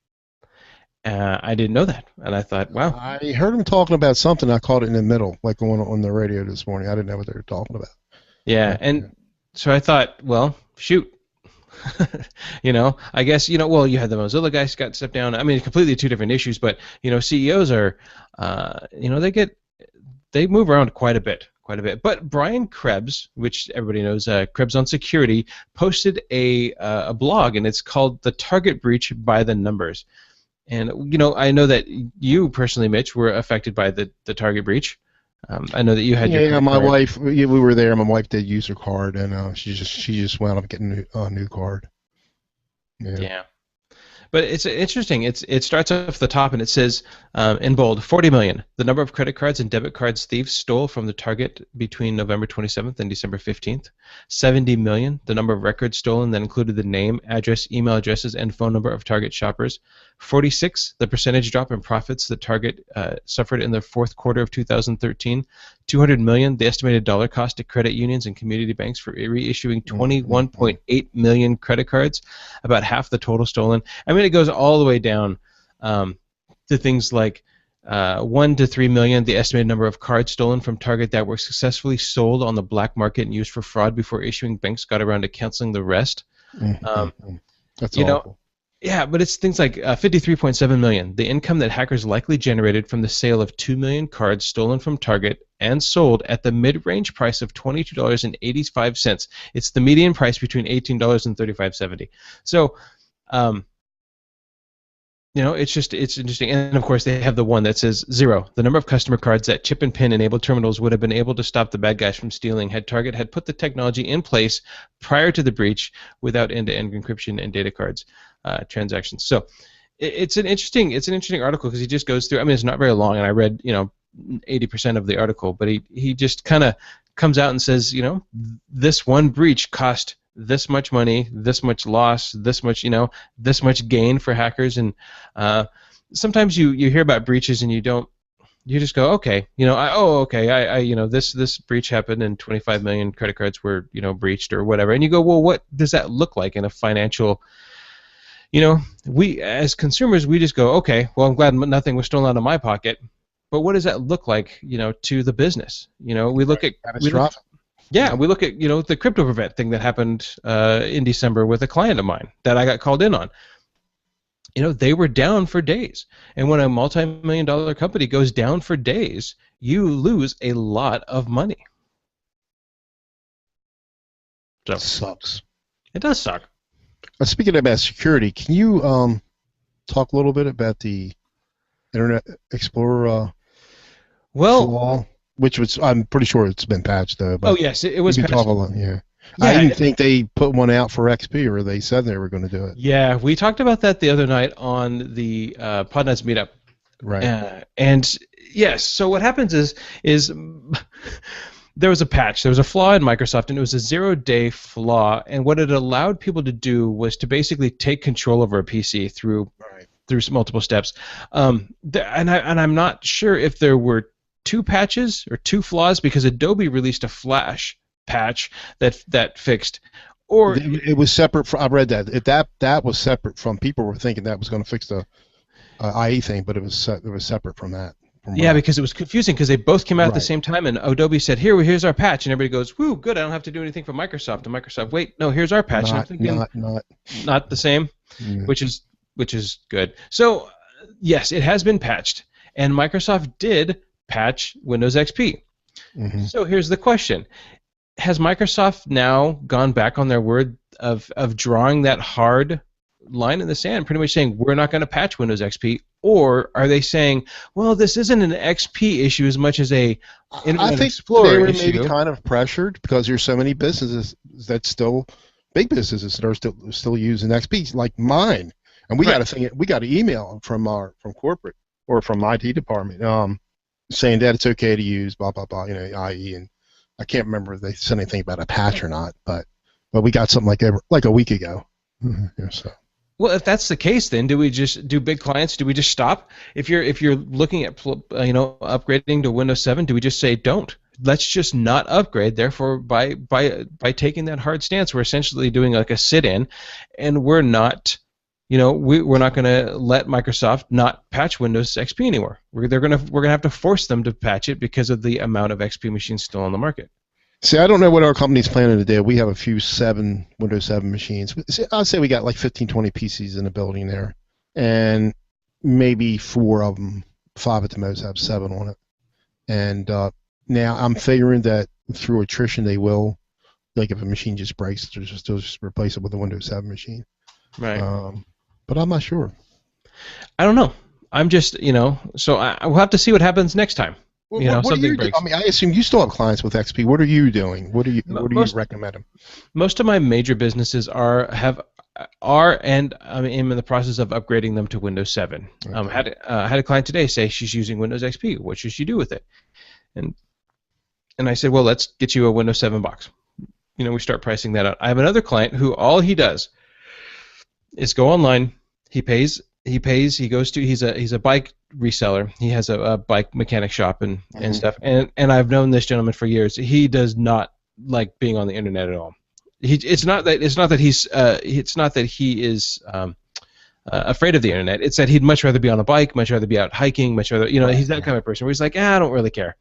I didn't know that, and I thought, wow, I heard him talking about something. I caught it in the middle, like going on the radio this morning. I didn't know what they were talking about. yeah. But And so I thought, well, shoot. I guess, well, you had the Mozilla guys got stepped down. I mean, completely two different issues, but, CEOs are, they move around quite a bit. Quite a bit. But Brian Krebs, which everybody knows, Krebs on Security, posted a blog, and it's called "The Target Breach by the Numbers." And I know that you personally, Mitch, were affected by the Target breach. I know that you had your yeah, credit my card. wife. Yeah, we were there. My wife did use her card, and she just wound up getting a new card. Yeah. Yeah. But it's interesting. It starts off the top and it says in bold, 40 million. The number of credit cards and debit cards thieves stole from the target between November 27th and December 15th. 70 million. The number of records stolen that included the name, address, email addresses, and phone number of Target shoppers. 46. The percentage drop in profits that Target suffered in the fourth quarter of 2013. 200 million. The estimated dollar cost to credit unions and community banks for reissuing 21.8 million credit cards. About half the total stolen. I mean, it goes all the way down to things like 1 to 3 million, the estimated number of cards stolen from Target that were successfully sold on the black market and used for fraud before issuing banks got around to canceling the rest. That's you awful. know, yeah, but it's things like 53.7 million, the income that hackers likely generated from the sale of 2 million cards stolen from Target and sold at the mid-range price of $22.85. It's the median price between $18 and $35.70. So, it's interesting. And of course, they have the one that says 0. The number of customer cards that chip and pin enabled terminals would have been able to stop the bad guys from stealing had Target had put the technology in place prior to the breach without end-to-end encryption and data cards transactions. So it's an interesting article because he just goes through. I mean, it's not very long, and I read 80% of the article, but he just kind of comes out and says, this one breach cost this much money, this much loss, this much gain for hackers, and sometimes you hear about breaches and you just go, okay, this breach happened and 25 million credit cards were breached or whatever, and you go, well, what does that look like in a financial? We as consumers, we just go, okay, well, I'm glad nothing was stolen out of my pocket, but what does that look like, to the business? We look at we look at the crypto prevent thing that happened in December with a client of mine that I got called in on. They were down for days, and when a multi-million-dollar company goes down for days, you lose a lot of money. So It sucks. It does suck. Speaking about security, can you talk a little bit about the Internet Explorer flaw? Which was, I'm pretty sure it's been patched though. But yes, it was patched. Yeah. I didn't think they put one out for XP, or they said they were going to do it. Yeah, we talked about that the other night on the Podnuts meetup. Right. And yes, so what happens is there was a patch. There was a flaw in Microsoft, and it was a 0-day flaw. And what it allowed people to do was to basically take control over a PC through multiple steps. And I'm not sure if there were 2 patches or 2 flaws, because Adobe released a Flash patch that fixed, or it was separate from. I read that was separate from. People were thinking that was going to fix the IE thing, but it was separate from that. Because it was confusing because they both came out at the same time, and Adobe said, here's our patch, and everybody goes, whoo, good, I don't have to do anything for Microsoft. And Microsoft, wait, no, here's our patch. And I'm thinking, not the same, which is good. So yes, it has been patched, and Microsoft did patch Windows XP. Mm-hmm. So here's the question. Has Microsoft now gone back on their word of drawing that hard line in the sand, pretty much saying we're not going to patch Windows XP, or are they saying, well, this isn't an XP issue as much as a Internet Explorer they were issue? Maybe kind of pressured because there's so many businesses big businesses that are still using XP, like mine, and we got an email from corporate or from IT department saying that it's okay to use blah blah blah, IE, and I can't remember if they said anything about a patch or not, but we got something like a week ago. So. Well, if that's the case, then do big clients? Do we just stop? If you're looking at upgrading to Windows 7, do we just say don't? Let's just not upgrade. Therefore, by taking that hard stance, we're essentially doing like a sit-in, and we're not. We're not going to let Microsoft not patch Windows XP anymore. We're gonna have to force them to patch it because of the amount of XP machines still on the market. See, I don't know what our company's planning to do. We have a few Windows 7 machines. I'd say we got like 15, 20 PCs in the building there, and maybe 4 of them, 5 at the most, have 7 on it. And now I'm figuring that through attrition they will, like if a machine just breaks, they'll just replace it with a Windows 7 machine. Right. But I'm not sure. I don't know. I'm just, so we'll have to see what happens next time. What something breaks. I mean, I assume you still have clients with XP. What are you doing? What do you recommend them? Most of my major businesses are, and I'm in the process of upgrading them to Windows 7. Okay. Had a client today say she's using Windows XP. What should she do with it? And I said, well, let's get you a Windows 7 box. We start pricing that out. I have another client who all he does is go online. He pays. He pays. He goes to. He's a bike reseller. He has a bike mechanic shop and stuff. And I've known this gentleman for years. He does not like being on the internet at all. It's not that he is afraid of the internet. It's that he'd much rather be on a bike, much rather be out hiking, much rather he's that kind of person where he's like, I don't really care.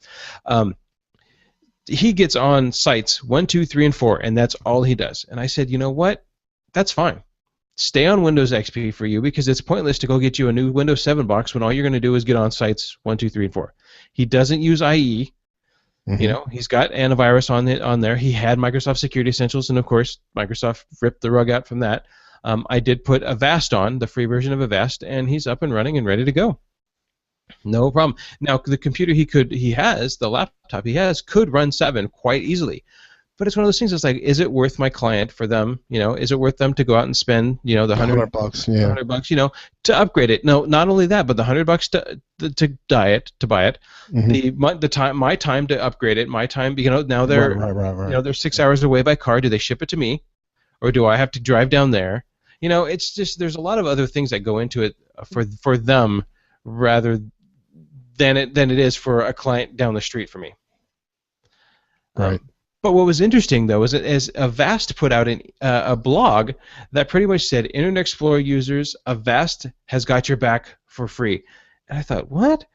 He gets on sites 1, 2, 3, and 4, and that's all he does. And I said, you know what? That's fine. Stay on Windows XP for you because it's pointless to go get you a new Windows 7 box when all you're going to do is get on sites 1, 2, 3, and 4. He doesn't use IE. He's got antivirus on there. He had Microsoft Security Essentials, and of course, Microsoft ripped the rug out from that. I did put Avast on, the free version of Avast, and he's up and running and ready to go. No problem. Now, the computer the laptop he has, could run 7 quite easily. But it's one of those things that's like, is it worth my client for them, is it worth them to go out and spend, the $100, yeah. $100, to upgrade it? No, not only that, but the $100 to buy it, my time to upgrade it, my time, now they're, right. they're 6 hours away by car. Do they ship it to me, or do I have to drive down there? It's just there's a lot of other things that go into it for them rather than it is for a client down the street for me. Right. But what was interesting, though, is Avast put out a blog that pretty much said, Internet Explorer users, Avast has got your back for free. And I thought, what?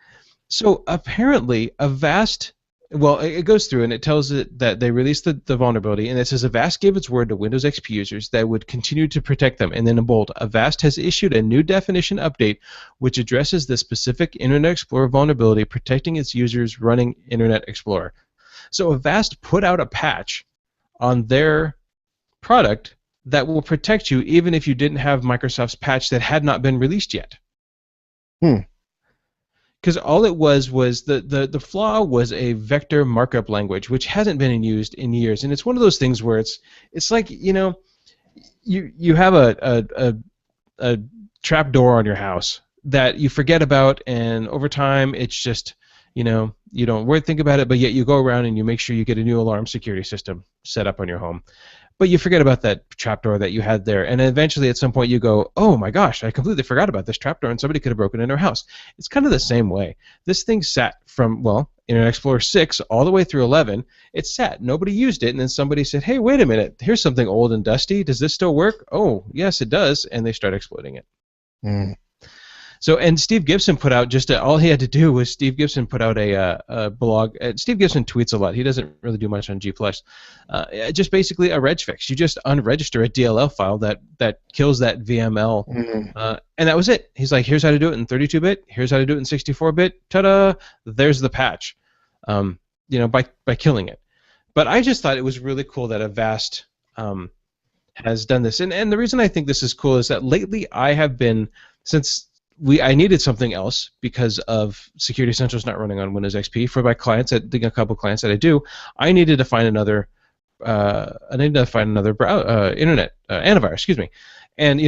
So apparently Avast, well, it goes through and it tells it that they released the vulnerability, and it says Avast gave its word to Windows XP users that would continue to protect them. And then in bold, Avast has issued a new definition update which addresses the specific Internet Explorer vulnerability, protecting its users running Internet Explorer. So Avast put out a patch on their product that will protect you even if you didn't have Microsoft's patch that had not been released yet. Because all it was the flaw was a vector markup language, which hasn't been used in years. And it's one of those things where it's like, you have a trap door on your house that you forget about, and over time it's just, you don't think about it, but yet you go around and you make sure you get a new alarm security system set up on your home. But you forget about that trapdoor that you had there, and eventually at some point you go, oh my gosh, I completely forgot about this trapdoor, and somebody could have broken into our house. It's kind of the same way. This thing sat from, Internet Explorer 6 all the way through 11. It sat. Nobody used it, and then somebody said, hey, wait a minute, here's something old and dusty. Does this still work? Oh, yes, it does, and they start exploiting it. So, and Steve Gibson put out all he had to do was Steve Gibson put out a blog. Steve Gibson tweets a lot. He doesn't really do much on G+. Just basically a reg fix. You just unregister a DLL file that kills that VML, and that was it. He's like, here's how to do it in 32-bit. Here's how to do it in 64-bit. Ta-da! There's the patch. By killing it. But I just thought it was really cool that Avast has done this, and the reason I think this is cool is that lately I have been I needed something else because of Security Essentials not running on Windows XP for my clients. A couple clients that I do, I needed to find another. Internet antivirus. Excuse me, and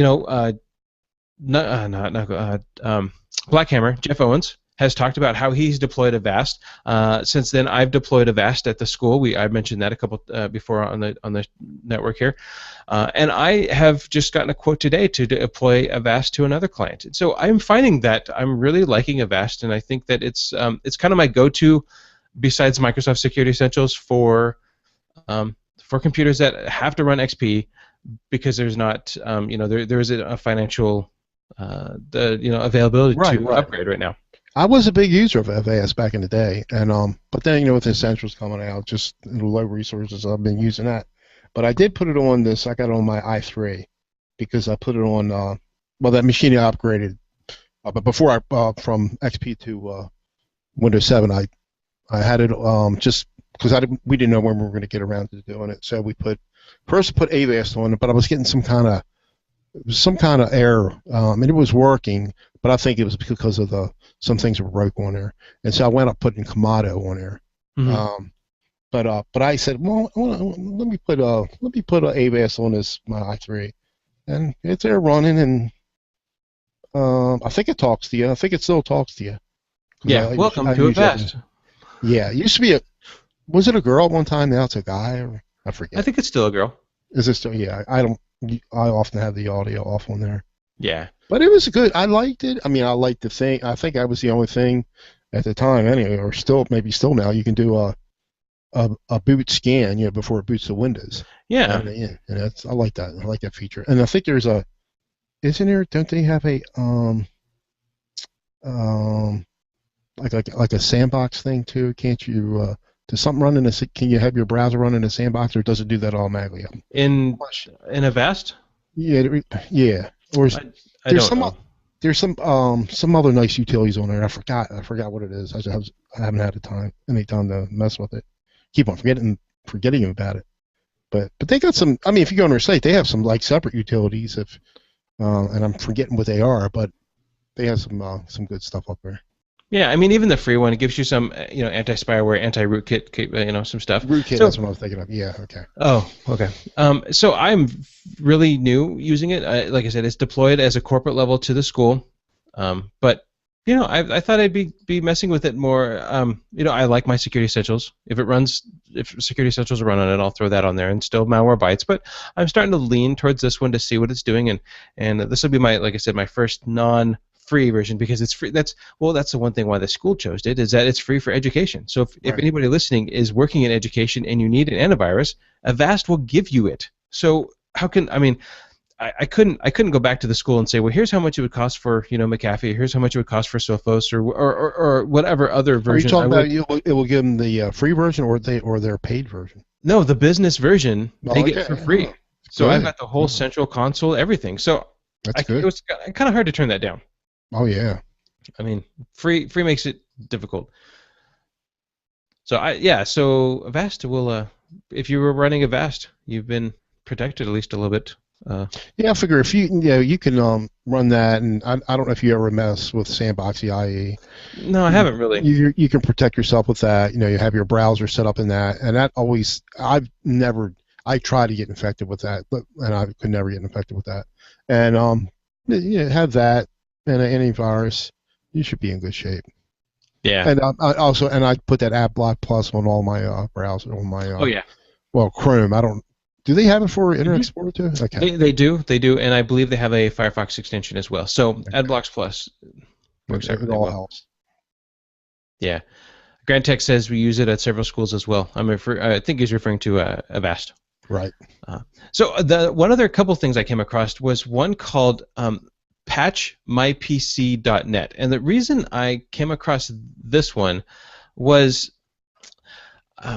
Black Hammer, Jeff Owens, has talked about how he's deployed Avast. Since then, I've deployed Avast at the school. I mentioned that a couple before on the network here, and I have just gotten a quote today to deploy Avast to another client. So I'm finding that I'm really liking Avast, and I think that it's kind of my go-to besides Microsoft Security Essentials for computers that have to run XP because there's not there isn't a financial availability to upgrade right now. I was a big user of Avast back in the day, and but then with Essentials coming out, just low resources, I've been using that. But I did put it on I got it on my i3 because I put it on that machine I upgraded, but before I from XP to Windows 7, I had it just because we didn't know when we were going to get around to doing it, so we put Avast on it, but I was getting some kind of error, and it was working, but I think it was because of some things were broke on there, and so I went up putting Kamado on there. But I said, well, let me put Avast on my i3, and it's there running, and I think it talks to you. I think it still talks to you because Yeah, welcome I to use it. Avast. Yeah, it used to be a. Was it a girl at one time? Now it's a guy, or I I forget. think it's still a girl. Is it still? Yeah, I don't. I often have the audio off on there, Yeah. but it was good. I liked it. I mean, I liked the thing. I think I was the only thing at the time, anyway, or still maybe still now. You can do a boot scan, before it boots the Windows. Yeah. And yeah, and I like that. I like that feature. And I think there's a. Isn't there? Don't they have a um like a sandbox thing too? Can't you? Does something run in a? Can you have your browser run in a sandbox, or does it do that automatically? In in Avast? Yeah, yeah. Or I I there's don't know. some other nice utilities on there. I forgot what it is. I haven't had any time to mess with it. Keep on forgetting about it. But they got some. I mean, if you go on their site, they have some like separate utilities. If and I'm forgetting what they are, but they have some good stuff up there. Yeah, I mean, even the free one, it gives you some, anti-spyware, anti-rootkit, some stuff. Rootkit, So, that's what I was thinking of. Yeah, okay. oh, okay. So I'm really new using it. Like I said, it's deployed as a corporate level to the school. But I thought I'd be messing with it more. I like my Security Essentials. If Security Essentials run on it, I'll throw that on there, and still malware bites. But I'm starting to lean towards this one to see what it's doing, and this will be like I said, my first non-free version because it's free. That's the one thing why the school chose it is that it's free for education. So if Right. anybody listening is working in education and you need an antivirus, Avast will give you it. So how can I mean? I couldn't go back to the school and say, well, here's how much it would cost for McAfee, here's how much it would cost for Sophos, or whatever other Are you version I talking about would. it will give them the free version or their paid version? No, the business version they Oh, get okay. for free. Oh, So I've good. got the whole Oh, central console, everything. So that's it good. was kind of hard to turn that down. Oh yeah. I mean, free makes it difficult. So so Avast will if you were running Avast, you've been protected at least a little bit. Uh, Yeah, I figure if you can run that, and I don't know if you ever mess with Sandbox IE. no, I You, haven't really. you can protect yourself with that. You have your browser set up in that, and that always I try to get infected with that, and I could never get infected with that. And have that and an antivirus, you should be in good shape. Yeah. And I put that App Block Plus on all my browser on my Oh yeah. well Chrome. I don't. Do they have it for Internet Mhm. Explorer too? Okay. They do, and I believe they have a Firefox extension as well. So Okay. AdBlocks Plus works out It really all well. helps. Yeah, Grand Tech says we use it at several schools as well. I think he's referring to Avast. Right. Uh, so the one other couple things I came across was one called patchmypc.net, and the reason I came across this one was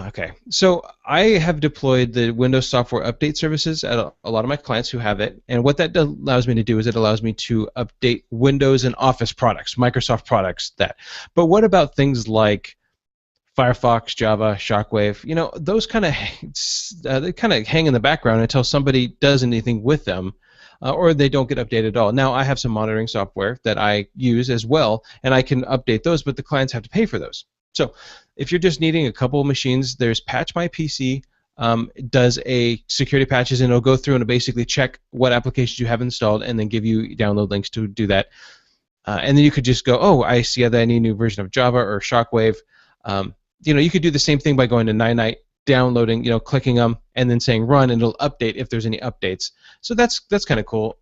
okay. So I have deployed the Windows Software Update services at a lot of my clients who have it, and what that allows me to do is it allows me to update Windows and Office products, Microsoft products. But what about things like Firefox, Java, Shockwave? Those kind of they kind of hang in the background until somebody does anything with them. Or they don't get updated at all. Now I have some monitoring software that I use as well, and I can update those, but the clients have to pay for those. So if you're just needing a couple of machines, there's Patch My PC. Does a security patches, and it'll go through and it'll basically check what applications you have installed, and then give you download links to do that. And then you could just go, oh, I see that I need a new version of Java or Shockwave. You could do the same thing by going to Ninite, downloading, clicking them, and then saying run, and it'll update if there's any updates. So that's kind of cool.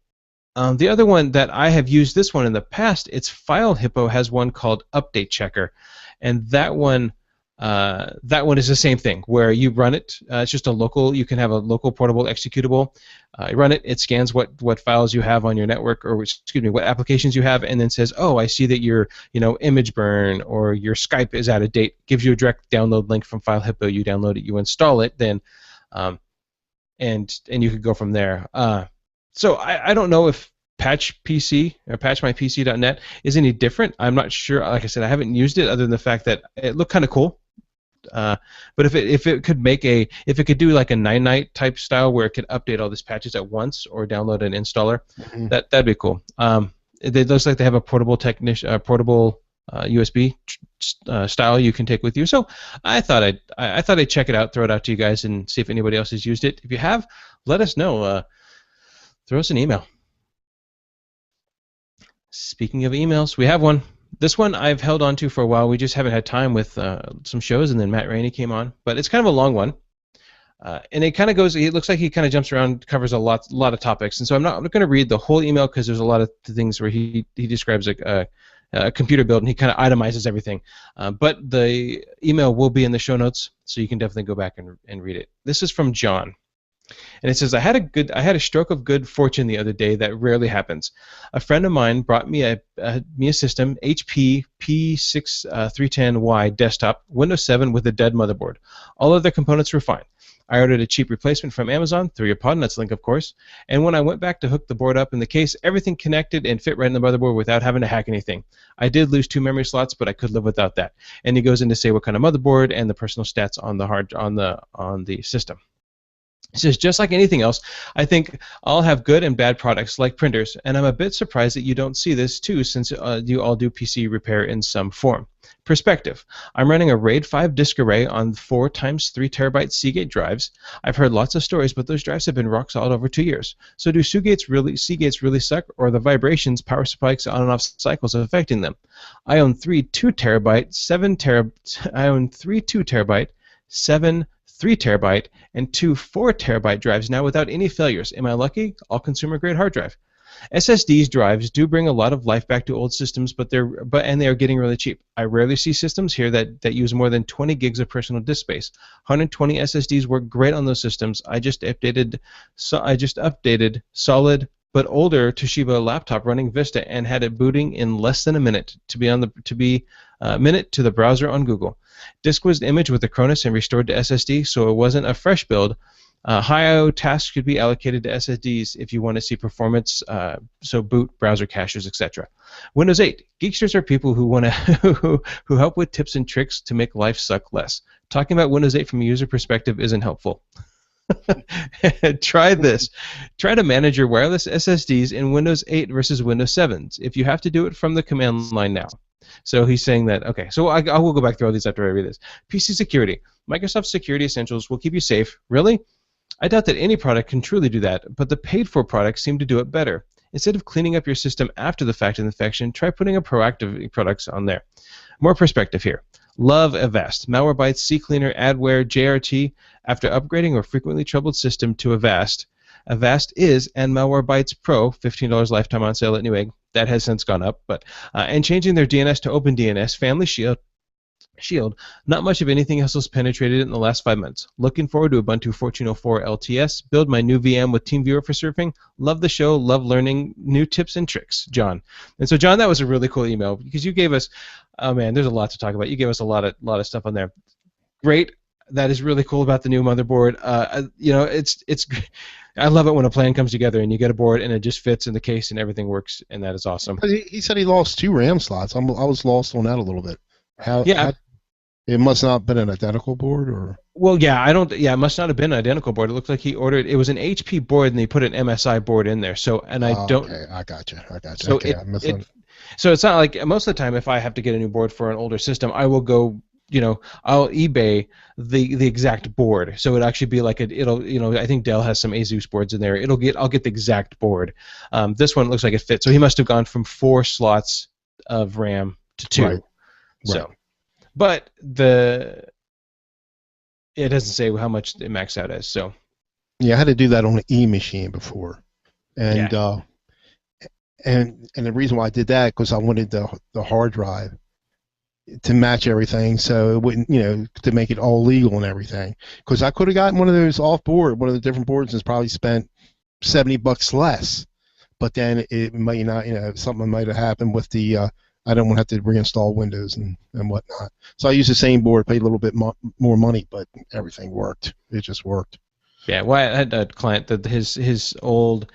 The other one that I have used this one in the past, it's File Hippo has one called Update Checker, and that one is the same thing where you run it. It's just you can have a local portable executable. You run it. It scans what files you have on your network, or excuse me, what applications you have, and then says, oh, I see that your image burn or your Skype is out of date. Gives you a direct download link from File Hippo. You download it, you install it, then and you could go from there. So I don't know if Patch PC or PatchMyPC.net is any different. I'm not sure. Like I said, I haven't used it other than the fact that it looked kind of cool. But if it could do like a nine-night type style where it could update all these patches at once or download an installer, Mm-hmm. that'd be cool. It looks like they have a portable USB style you can take with you. So I thought I'd check it out, throw it out to you guys, and see if anybody else has used it. If you have, let us know. throw us an email. Speaking of emails, we have one. This one I've held on to for a while. We just haven't had time with some shows, and then Matt Rainey came on. But it's kind of a long one. And it kind of goes. It looks like he kind of jumps around, covers lot of topics. And so I'm not going to read the whole email because there's a lot of things where he describes a computer build and he kind of itemizes everything. But the email will be in the show notes, so you can definitely go back and read it. This is from John. And it says, I had a stroke of good fortune the other day that rarely happens. A friend of mine brought me a system, HP P6310Y desktop, Windows 7 with a dead motherboard. All other components were fine. I ordered a cheap replacement from Amazon through your Podnuts link, of course. And when I went back to hook the board up in the case, everything connected and fit right in the motherboard without having to hack anything. I did lose 2 memory slots, but I could live without that. And he goes in to say what kind of motherboard and the personal stats on the system. He says, just like anything else, I think I'll have good and bad products like printers, and I'm a bit surprised that you don't see this too, since you all do PC repair in some form. Perspective. I'm running a RAID 5 disk array on 4 times 3 terabyte Seagate drives. I've heard lots of stories, but those drives have been rock solid over 2 years. So do Seagates really suck, or the vibrations, power spikes, on and off cycles affecting them? I own 3 2 terabyte, 7 3 terabyte, and 2 4 terabyte drives now without any failures. Am I lucky? All consumer grade hard drive. SSDs drives do bring a lot of life back to old systems, but they are getting really cheap. I rarely see systems here that use more than 20 gigs of personal disk space. 120 SSDs work great on those systems. I just updated solid but older Toshiba laptop running Vista and had it booting in less than a minute to be minute to the browser on Google. Disk was imaged with the Cronus and restored to SSD, so it wasn't a fresh build. High I/O tasks could be allocated to SSDs if you want to see performance, so boot, browser caches, etc. Windows 8. Geeksters are people who want to who help with tips and tricks to make life suck less. Talking about Windows 8 from a user perspective isn't helpful. Try this. Try to manage your wireless SSDs in Windows 8 versus Windows 7s if you have to do it from the command line now. So he's saying that, okay, so I will go back through all these after I read this. PC security. Microsoft Security Essentials will keep you safe. Really? I doubt that any product can truly do that, but the paid-for products seem to do it better. Instead of cleaning up your system after the fact of infection, try putting a proactive products on there. More perspective here. Love Avast. Malwarebytes, CCleaner, Adware, JRT. After upgrading a frequently troubled system to Avast, Avast is and Malwarebytes Pro, $15 lifetime on sale at Newegg. That has since gone up, but and changing their DNS to OpenDNS, Family Shield. Not much of anything else has penetrated it in the last 5 months. Looking forward to Ubuntu 14.04 LTS. Build my new VM with TeamViewer for surfing. Love the show. Love learning new tips and tricks, John. And so, John, that was a really cool email because you gave us, oh man, there's a lot to talk about. You gave us a lot of stuff on there. Great. That is really cool about the new motherboard. It's I love it when a plan comes together and you get a board and it just fits in the case and everything works, and that is awesome. He said he lost 2 RAM slots. I was lost on that a little bit. How it must not have been an identical board, or? Well, yeah, it must not have been an identical board. It looked like he ordered. It was an HP board, and he put an MSI board in there. So, and I don't. Okay, I got you. So okay, so it's not like most of the time if I have to get a new board for an older system, I will go. I'll eBay the exact board. So it'll actually be like I think Dell has some Asus boards in there. I'll get the exact board. This one looks like it fits. So he must have gone from 4 slots of RAM to 2. Right. So. But it doesn't say how much it maxed out as. So yeah, I had to do that on an E machine before, and yeah. And the reason why I did that because I wanted the hard drive to match everything, so it wouldn't to make it all legal and everything. Because I could have gotten one of those off board, one of the different boards, and probably spent $70 less. But then it might not, something might have happened with the. I don't want to have to reinstall Windows and whatnot. So I used the same board, paid a little bit more money, but everything worked. It just worked. Yeah, well, I had a client that his old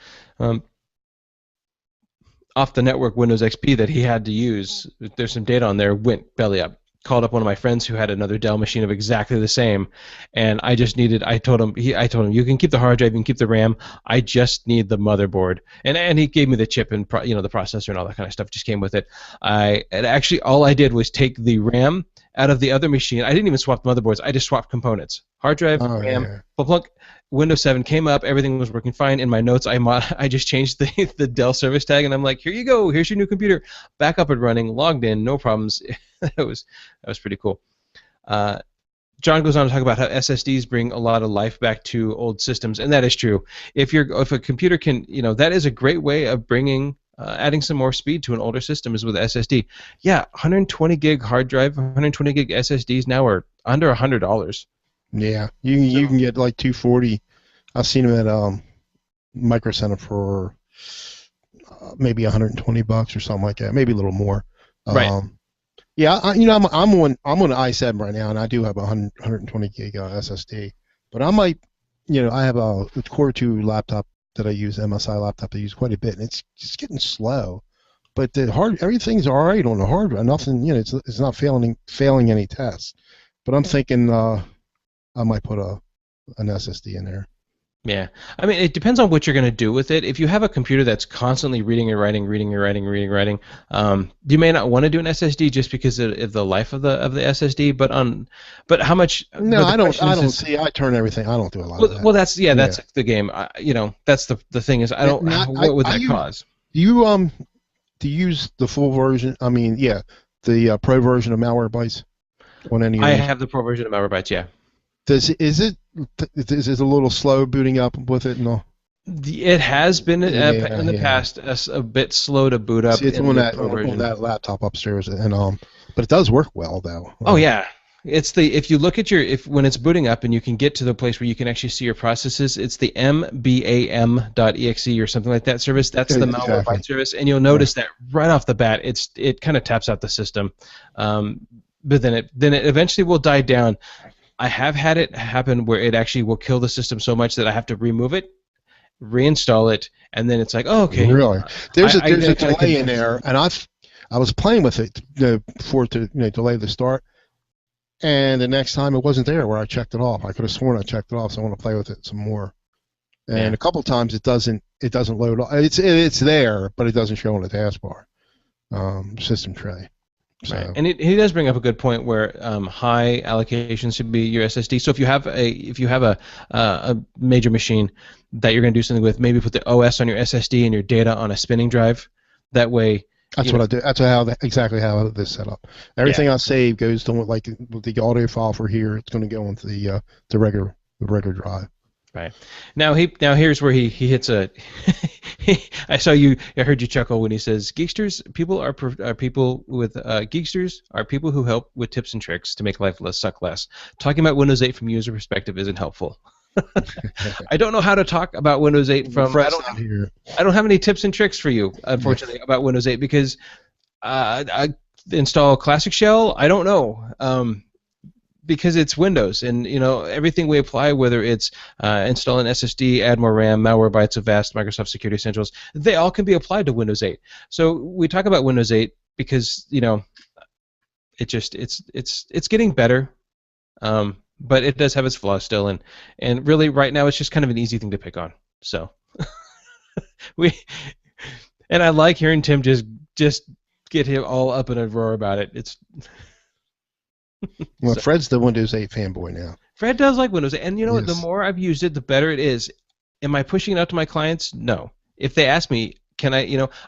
off-the-network Windows XP that he had to use, there's some data on there, went belly up. Called up one of my friends who had another Dell machine of exactly the same, and I told him, you can keep the hard drive, you can keep the RAM, I just need the motherboard, and he gave me the chip and the processor and all that kind of stuff just came with it. Actually all I did was take the RAM out of the other machine. I didn't even swap the motherboards. I just swapped components. Hard drive, Oh RAM, yeah. plug. Windows 7 came up. Everything was working fine. In my notes, I just changed the Dell service tag, and I'm like, here you go. Here's your new computer. Back up and running. Logged in. No problems. That was pretty cool. Uh, John goes on to talk about how SSDs bring a lot of life back to old systems, and that is true. If a computer can, that is a great way of bringing adding some more speed to an older system is with SSD. Yeah, 120 gig hard drive, 120 gig SSDs now are under $100. Yeah, you So can get like 240. I've seen them at Micro Center for maybe 120 bucks or something like that, maybe a little more. right, Um, yeah, I'm on an i7 right now, and I do have a 120 gig SSD. But I might, I have a Core 2 laptop that I use, MSI laptop I use quite a bit, and it's just getting slow. But the everything's all right on the hard drive. Nothing, it's not failing any tests. But I'm thinking I might put an SSD in there. yeah. I mean, it depends on what you're going to do with it. If you have a computer that's constantly reading and writing, reading and writing, reading and writing, you may not want to do an SSD just because of the life of the SSD. But how much? No, But the question I is, don't see. I turn everything. I don't do a lot of well, that. well, that's yeah, Yeah. that's the game. That's the thing is, I don't. Not, What would I that use. cause? Do you do you use the full version? I mean, yeah, the pro version of Malwarebytes on any of I your have machines. the pro version of Malwarebytes. Yeah. Is it a little slow booting up with it and all? It has been Yeah, in the yeah. past a bit slow to boot up See, it's in on the that pro on version. that laptop upstairs, and but it does work well though. Oh yeah, it's the if you look at your if when it's booting up and you can get to the place where you can actually see your processes, it's the mbam.exe or something like that service. That's the Exactly. Malwarebytes service, and you'll Yeah. notice that right off the bat, it kind of taps out the system, but then it eventually will die down. I have had it happen where it actually will kill the system so much that I have to remove it, reinstall it, and then it's like, oh okay, Really, there's then a it kind of delay in convinces. there, and I was playing with it, for it to delay the start, and the next time it wasn't there where I checked it off. I could have sworn I checked it off, so I want to play with it some more. And Yeah. a couple times it doesn't load. It's there, but it doesn't show on the taskbar, system tray. Right, So and he does bring up a good point where high allocations should be your SSD. So if you have a major machine that you're going to do something with, maybe put the OS on your SSD and your data on a spinning drive. That way, that's you what know, I do. That's exactly how this set up. yeah, Everything I save goes to like with the audio file for here. It's going to go into the regular drive. right. Now here's where he hits a. I heard you chuckle when he says Geeksters. People with Geeksters are people who help with tips and tricks to make life less suck less. Talking about Windows 8 from user perspective isn't helpful. I don't know how to talk about Windows 8 from. Fred's not here. I don't have any tips and tricks for you, Yeah. unfortunately, about Windows 8 because I install Classic Shell. I don't know because it's Windows, and everything we apply, whether it's install an SSD, add more RAM, Malwarebytes, Avast, Microsoft Security Essentials, they all can be applied to Windows 8. So we talk about Windows 8 because it's getting better, but it does have its flaws still, and really right now it's just kind of an easy thing to pick on. So we and I like hearing Tim just get him all up in a roar about it. It's Well, so, Fred's the Windows 8 fanboy now. Fred does like Windows 8, and you know what? The Yes. more I've used it, the better it is. Am I pushing it out to my clients? No. If they ask me, can I?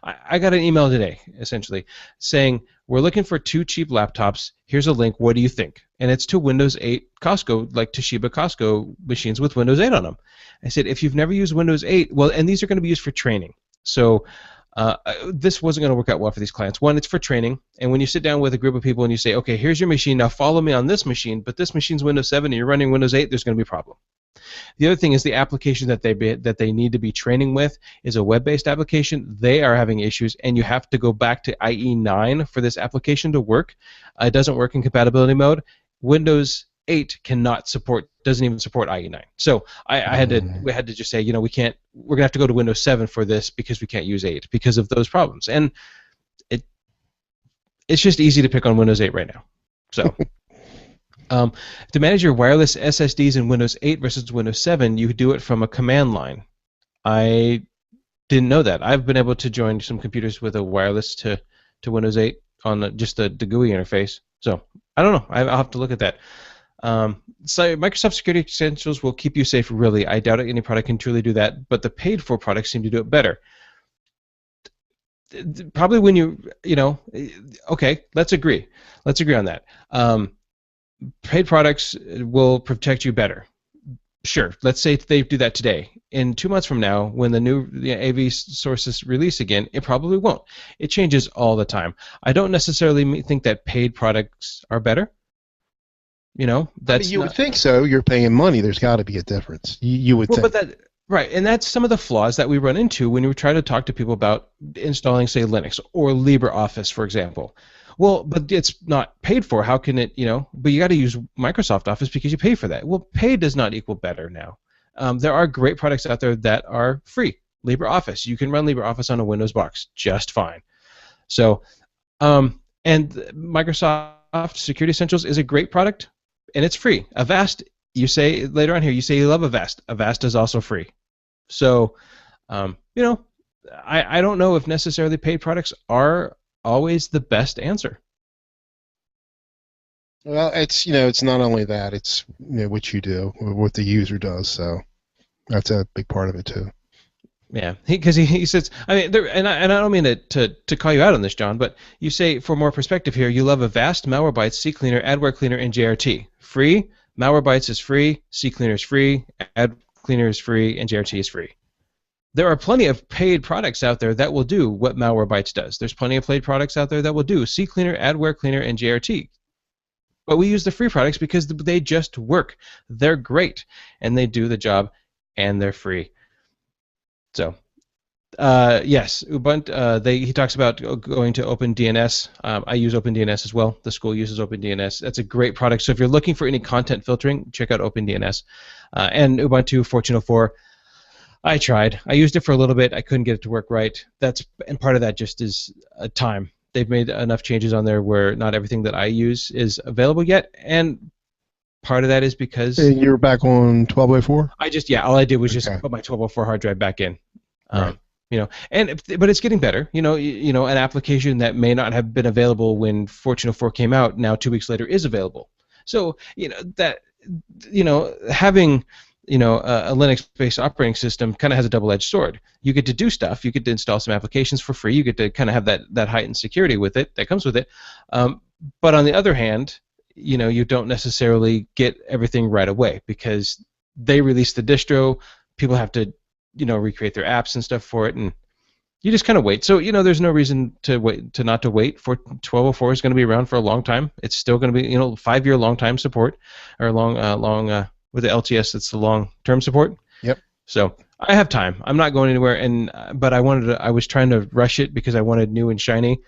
I got an email today essentially saying we're looking for 2 cheap laptops. Here's a link. What do you think? And it's to Windows 8 Costco, like Toshiba Costco machines with Windows 8 on them. I said, if you've never used Windows 8, well, and these are going to be used for training. So this wasn't going to work out well for these clients. One, it's for training, and when you sit down with a group of people and you say, okay, here's your machine, now follow me on this machine, but this machine's Windows 7 and you're running Windows 8, there's going to be a problem. The other thing is the application that they need to be training with is a web-based application. They are having issues, and you have to go back to IE9 for this application to work. It doesn't work in compatibility mode. Windows 8 doesn't even support IE9. So we had to just say, we can't. We're gonna have to go to Windows 7 for this because we can't use 8 because of those problems. And it's just easy to pick on Windows 8 right now. So. To manage your wireless SSDs in Windows 8 versus Windows 7, you do it from a command line. I didn't know that. I've been able to join some computers with a wireless to Windows 8 on just the GUI interface. So I don't know. I'll have to look at that. So Microsoft Security Essentials will keep you safe. Really, I doubt any product can truly do that. But the paid-for products seem to do it better. Probably when okay, let's agree. Let's agree on that. Paid products will protect you better. Sure, let's say they do that today. In 2 months from now, when the new AV sources release again, it probably won't. It changes all the time. I don't necessarily think that paid products are better. I mean, That's you would not. think so. You're paying money. There's got to be a difference. You would Well, but think. that right, and that's some of the flaws that we run into when we try to talk to people about installing, say, Linux or LibreOffice, for example. Well, but it's not paid for. How can it? But you got to use Microsoft Office because you pay for that. Well, paid does not equal better now. There are great products out there that are free. LibreOffice, you can run LibreOffice on a Windows box just fine. So, and Microsoft Security Essentials is a great product, and it's free. Avast, you say later on here, you say you love Avast. Avast is also free. So, um, you know, I don't know if necessarily paid products are always the best answer. Well, it's not only that. It's what you do, or what the user does. So that's a big part of it too. Yeah, because he says, I mean, and I don't mean to call you out on this, John, but you say for more perspective here, you love Avast, Malwarebytes, CCleaner, Adware Cleaner, and JRT. Free, Malwarebytes is free, CCleaner is free, AdCleaner is free, and JRT is free. There are plenty of paid products out there that will do what Malwarebytes does. There's plenty of paid products out there that will do CCleaner, Adware Cleaner, and JRT. But we use the free products because they just work. They're great, and they do the job, and they're free. So, yes, Ubuntu. He talks about going to OpenDNS. I use OpenDNS as well. The school uses OpenDNS. That's a great product. So if you're looking for any content filtering, check out OpenDNS. And Ubuntu 14.04. I tried. I used it for a little bit. I couldn't get it to work right. And part of that just is time. They've made enough changes on there where not everything that I use is available yet, and part of that is because And you're back on 1204. all I did was just Okay. put my 1204 hard drive back in. Right. But it's getting better. An application that may not have been available when 14.04 came out now 2 weeks later is available. So having a Linux-based operating system kind of has a double-edged sword. You get to do stuff. You get to install some applications for free. You get to kind of have that heightened security with it that comes with it. But on the other hand, you don't necessarily get everything right away because they release the distro. People have to recreate their apps and stuff for it, and you just kind of wait. So there's no reason to wait for 1204 is going to be around for a long time. It's still going to be 5-year long time support or long with the LTS. That's the long term support. Yep. So I have time. I'm not going anywhere, but I was trying to rush it because I wanted new and shiny.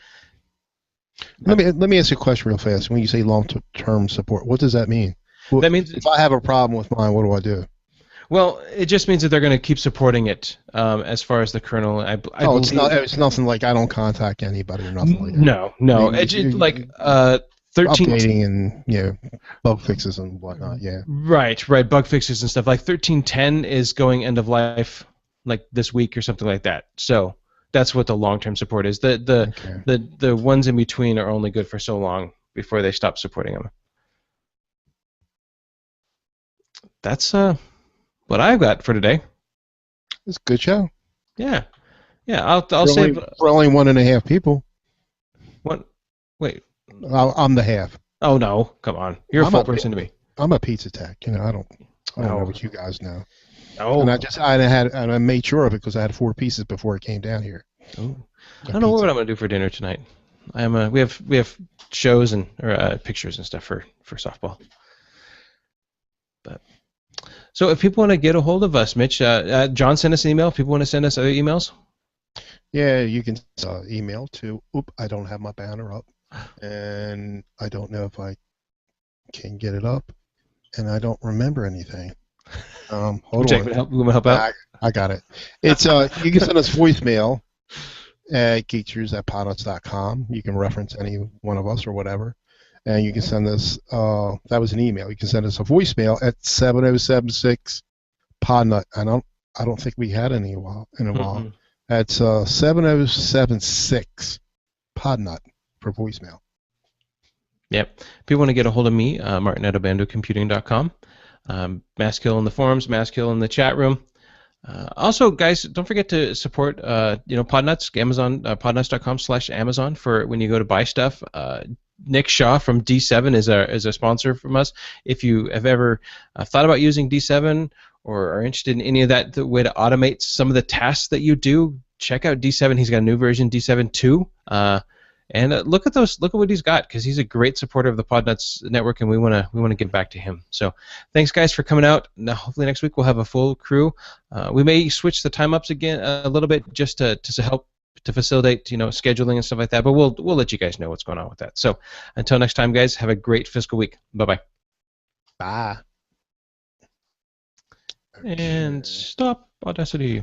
Let me ask you a question real fast. When you say long-term support, what does that mean? Well, That means if I have a problem with mine, what do I do? Well, it just means that they're going to keep supporting it as far as the kernel. I It's believe. it's nothing like I don't contact anybody or nothing like that. No. I mean, It's like 13. updating and bug fixes and whatnot. Yeah. Right. Bug fixes and stuff. Like 13.10 is going end of life, like this week or something like that. So that's what the long-term support is. Okay. The ones in between are only good for so long before they stop supporting them. That's what I've got for today. It's a good show. Yeah. I'll For save for only 1.5 people. one. Wait. I'm the half. Oh no! Come on, you're a I'm full a person to me. I'm a pizza tech. I don't know No. what you guys know. No. And I made sure of it because I had 4 pieces before it came down here. Oh. I don't know what I'm gonna do for dinner tonight. We have shows and pictures and stuff for softball. But so if people want to get a hold of us, Mitch, John sent us an email. If people want to send us other emails. Yeah, you can email to. I don't have my banner up, and I don't know if I can get it up, and I don't remember anything. Hold Jack, on. we want to help out. I got it. It's you can send us voicemail at geeksters@poduts.com. You can reference any one of us or whatever, and you can send us. That was an email. You can send us a voicemail at 7076 podnut. I don't think we had any in a while. Mm-mm. That's 7076 podnut for voicemail. Yep. If you want to get a hold of me, Martin at abandocomputing.com. Maskill in the forums, Maskill in the chat room. Also, guys, don't forget to support, Podnuts, Amazon, podnuts.com/Amazon for when you go to buy stuff. Nick Shaw from D7 is a sponsor from us. If you have ever thought about using D7 or are interested in any of that, the way to automate some of the tasks that you do, check out D7. He's got a new version, D7 2. And look at those. Look at what he's got, because he's a great supporter of the Podnuts network, and we want to give back to him. So, thanks guys for coming out. Now, hopefully next week we'll have a full crew. We may switch the time ups again a little bit just to help to facilitate scheduling and stuff like that. But we'll let you guys know what's going on with that. So, until next time, guys, have a great fiscal week. Bye. Bye. And stop Audacity.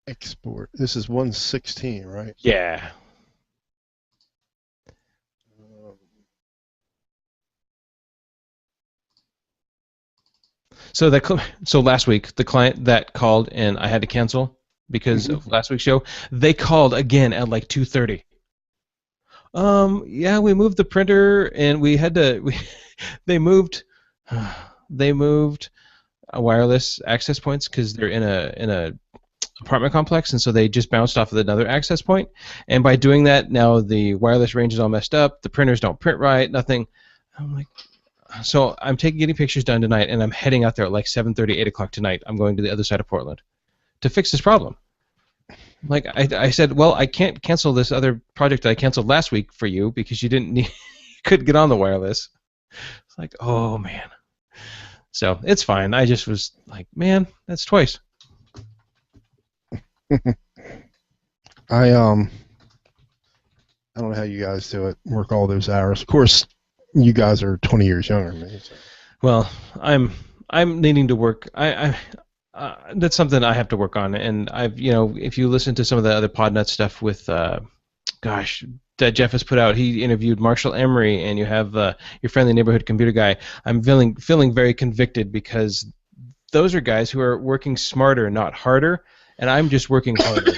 Export. This is 116, right? Yeah. So last week, the client that called and I had to cancel because of last week's show, they called again at like 2:30. Yeah, we moved the printer and we had to. They moved, they moved wireless access points because they're in a apartment complex, and so they just bounced off of another access point. And by doing that, now the wireless range is all messed up. The printers don't print right. Nothing. I'm like. So I'm getting pictures done tonight, and I'm heading out there at like 7:30, 8 o'clock tonight. I'm going to the other side of Portland to fix this problem. Like I said, well, I can't cancel this other project that I canceled last week for you because you you couldn't get on the wireless. It's like, oh man. So it's fine. I just was like, man, that's twice. I don't know how you guys do it. Work all those hours. Of course, you guys are 20 years younger than me. So. Well, I'm needing to work. That's something I have to work on. And if you listen to some of the other Podnut stuff with, that Jeff has put out, he interviewed Marshall Emery, and you have your friendly neighborhood computer guy. I'm feeling very convicted because those are guys who are working smarter, not harder, and I'm just working harder.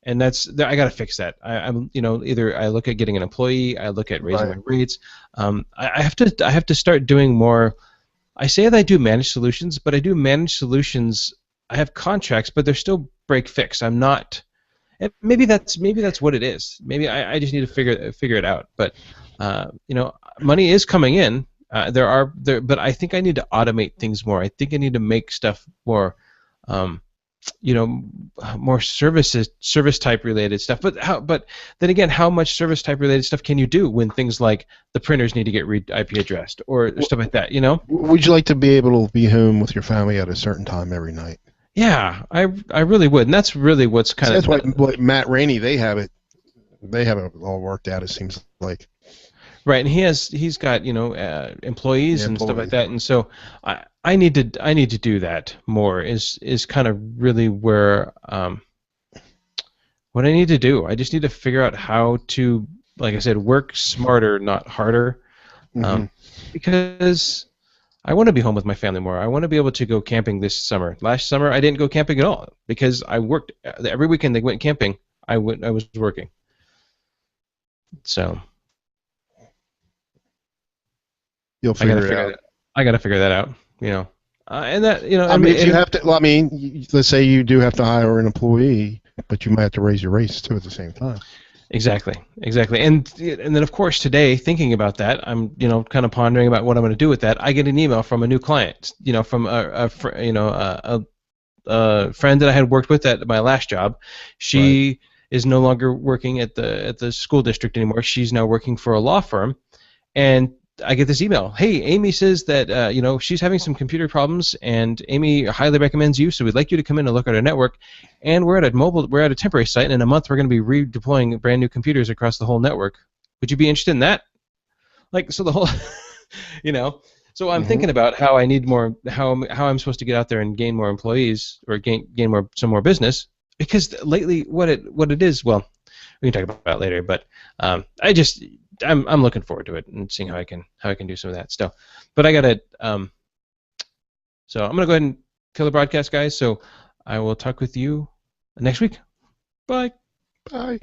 And I got to fix that. I'm either I look at getting an employee, I look at raising my rates. I have to start doing more. I say that I do managed solutions, but I do managed solutions. I have contracts, but they're still break fix. I'm not. And maybe that's what it is. Maybe I just need to figure it out. But money is coming in. But I think I need to automate things more. I think I need to make stuff more. More service type related stuff. But then again, how much service type related stuff can you do when things like the printers need to get IP addressed or stuff like that? Would you like to be able to be home with your family at a certain time every night? Yeah, I really would, and that's really what's kind of. That's why Matt Rainey, they have it all worked out. It seems like. Right, and he's got employees and stuff like that, and so I need to do that more. Is kind of really where what I need to do. I just need to figure out how to, like I said, work smarter, not harder, because I want to be home with my family more. I want to be able to go camping this summer. Last summer I didn't go camping at all because I worked every weekend. They went camping. I was working. So. You'll figure it out. I got to figure that out, and that, I mean, if you have to, let's say you do have to hire an employee, but you might have to raise your rates too at the same time. Exactly, and then of course today, thinking about that, I'm kind of pondering about what I'm going to do with that. I get an email from a new client, from a friend that I had worked with at my last job. She is no longer working at the school district anymore. She's now working for a law firm, and I get this email. Hey, Amy says that she's having some computer problems, and Amy highly recommends you. So we'd like you to come in and look at our network. And we're at a temporary site, and in a month we're going to be redeploying brand new computers across the whole network. Would you be interested in that? So the whole, So I'm thinking about how I need more, how I'm supposed to get out there and gain more employees or gain some more business. Because lately, what it is, well, we can talk about it later. But I'm looking forward to it and seeing how I can do some of that stuff. But I gotta so I'm gonna go ahead and kill the broadcast, guys. So I will talk with you next week. Bye. Bye.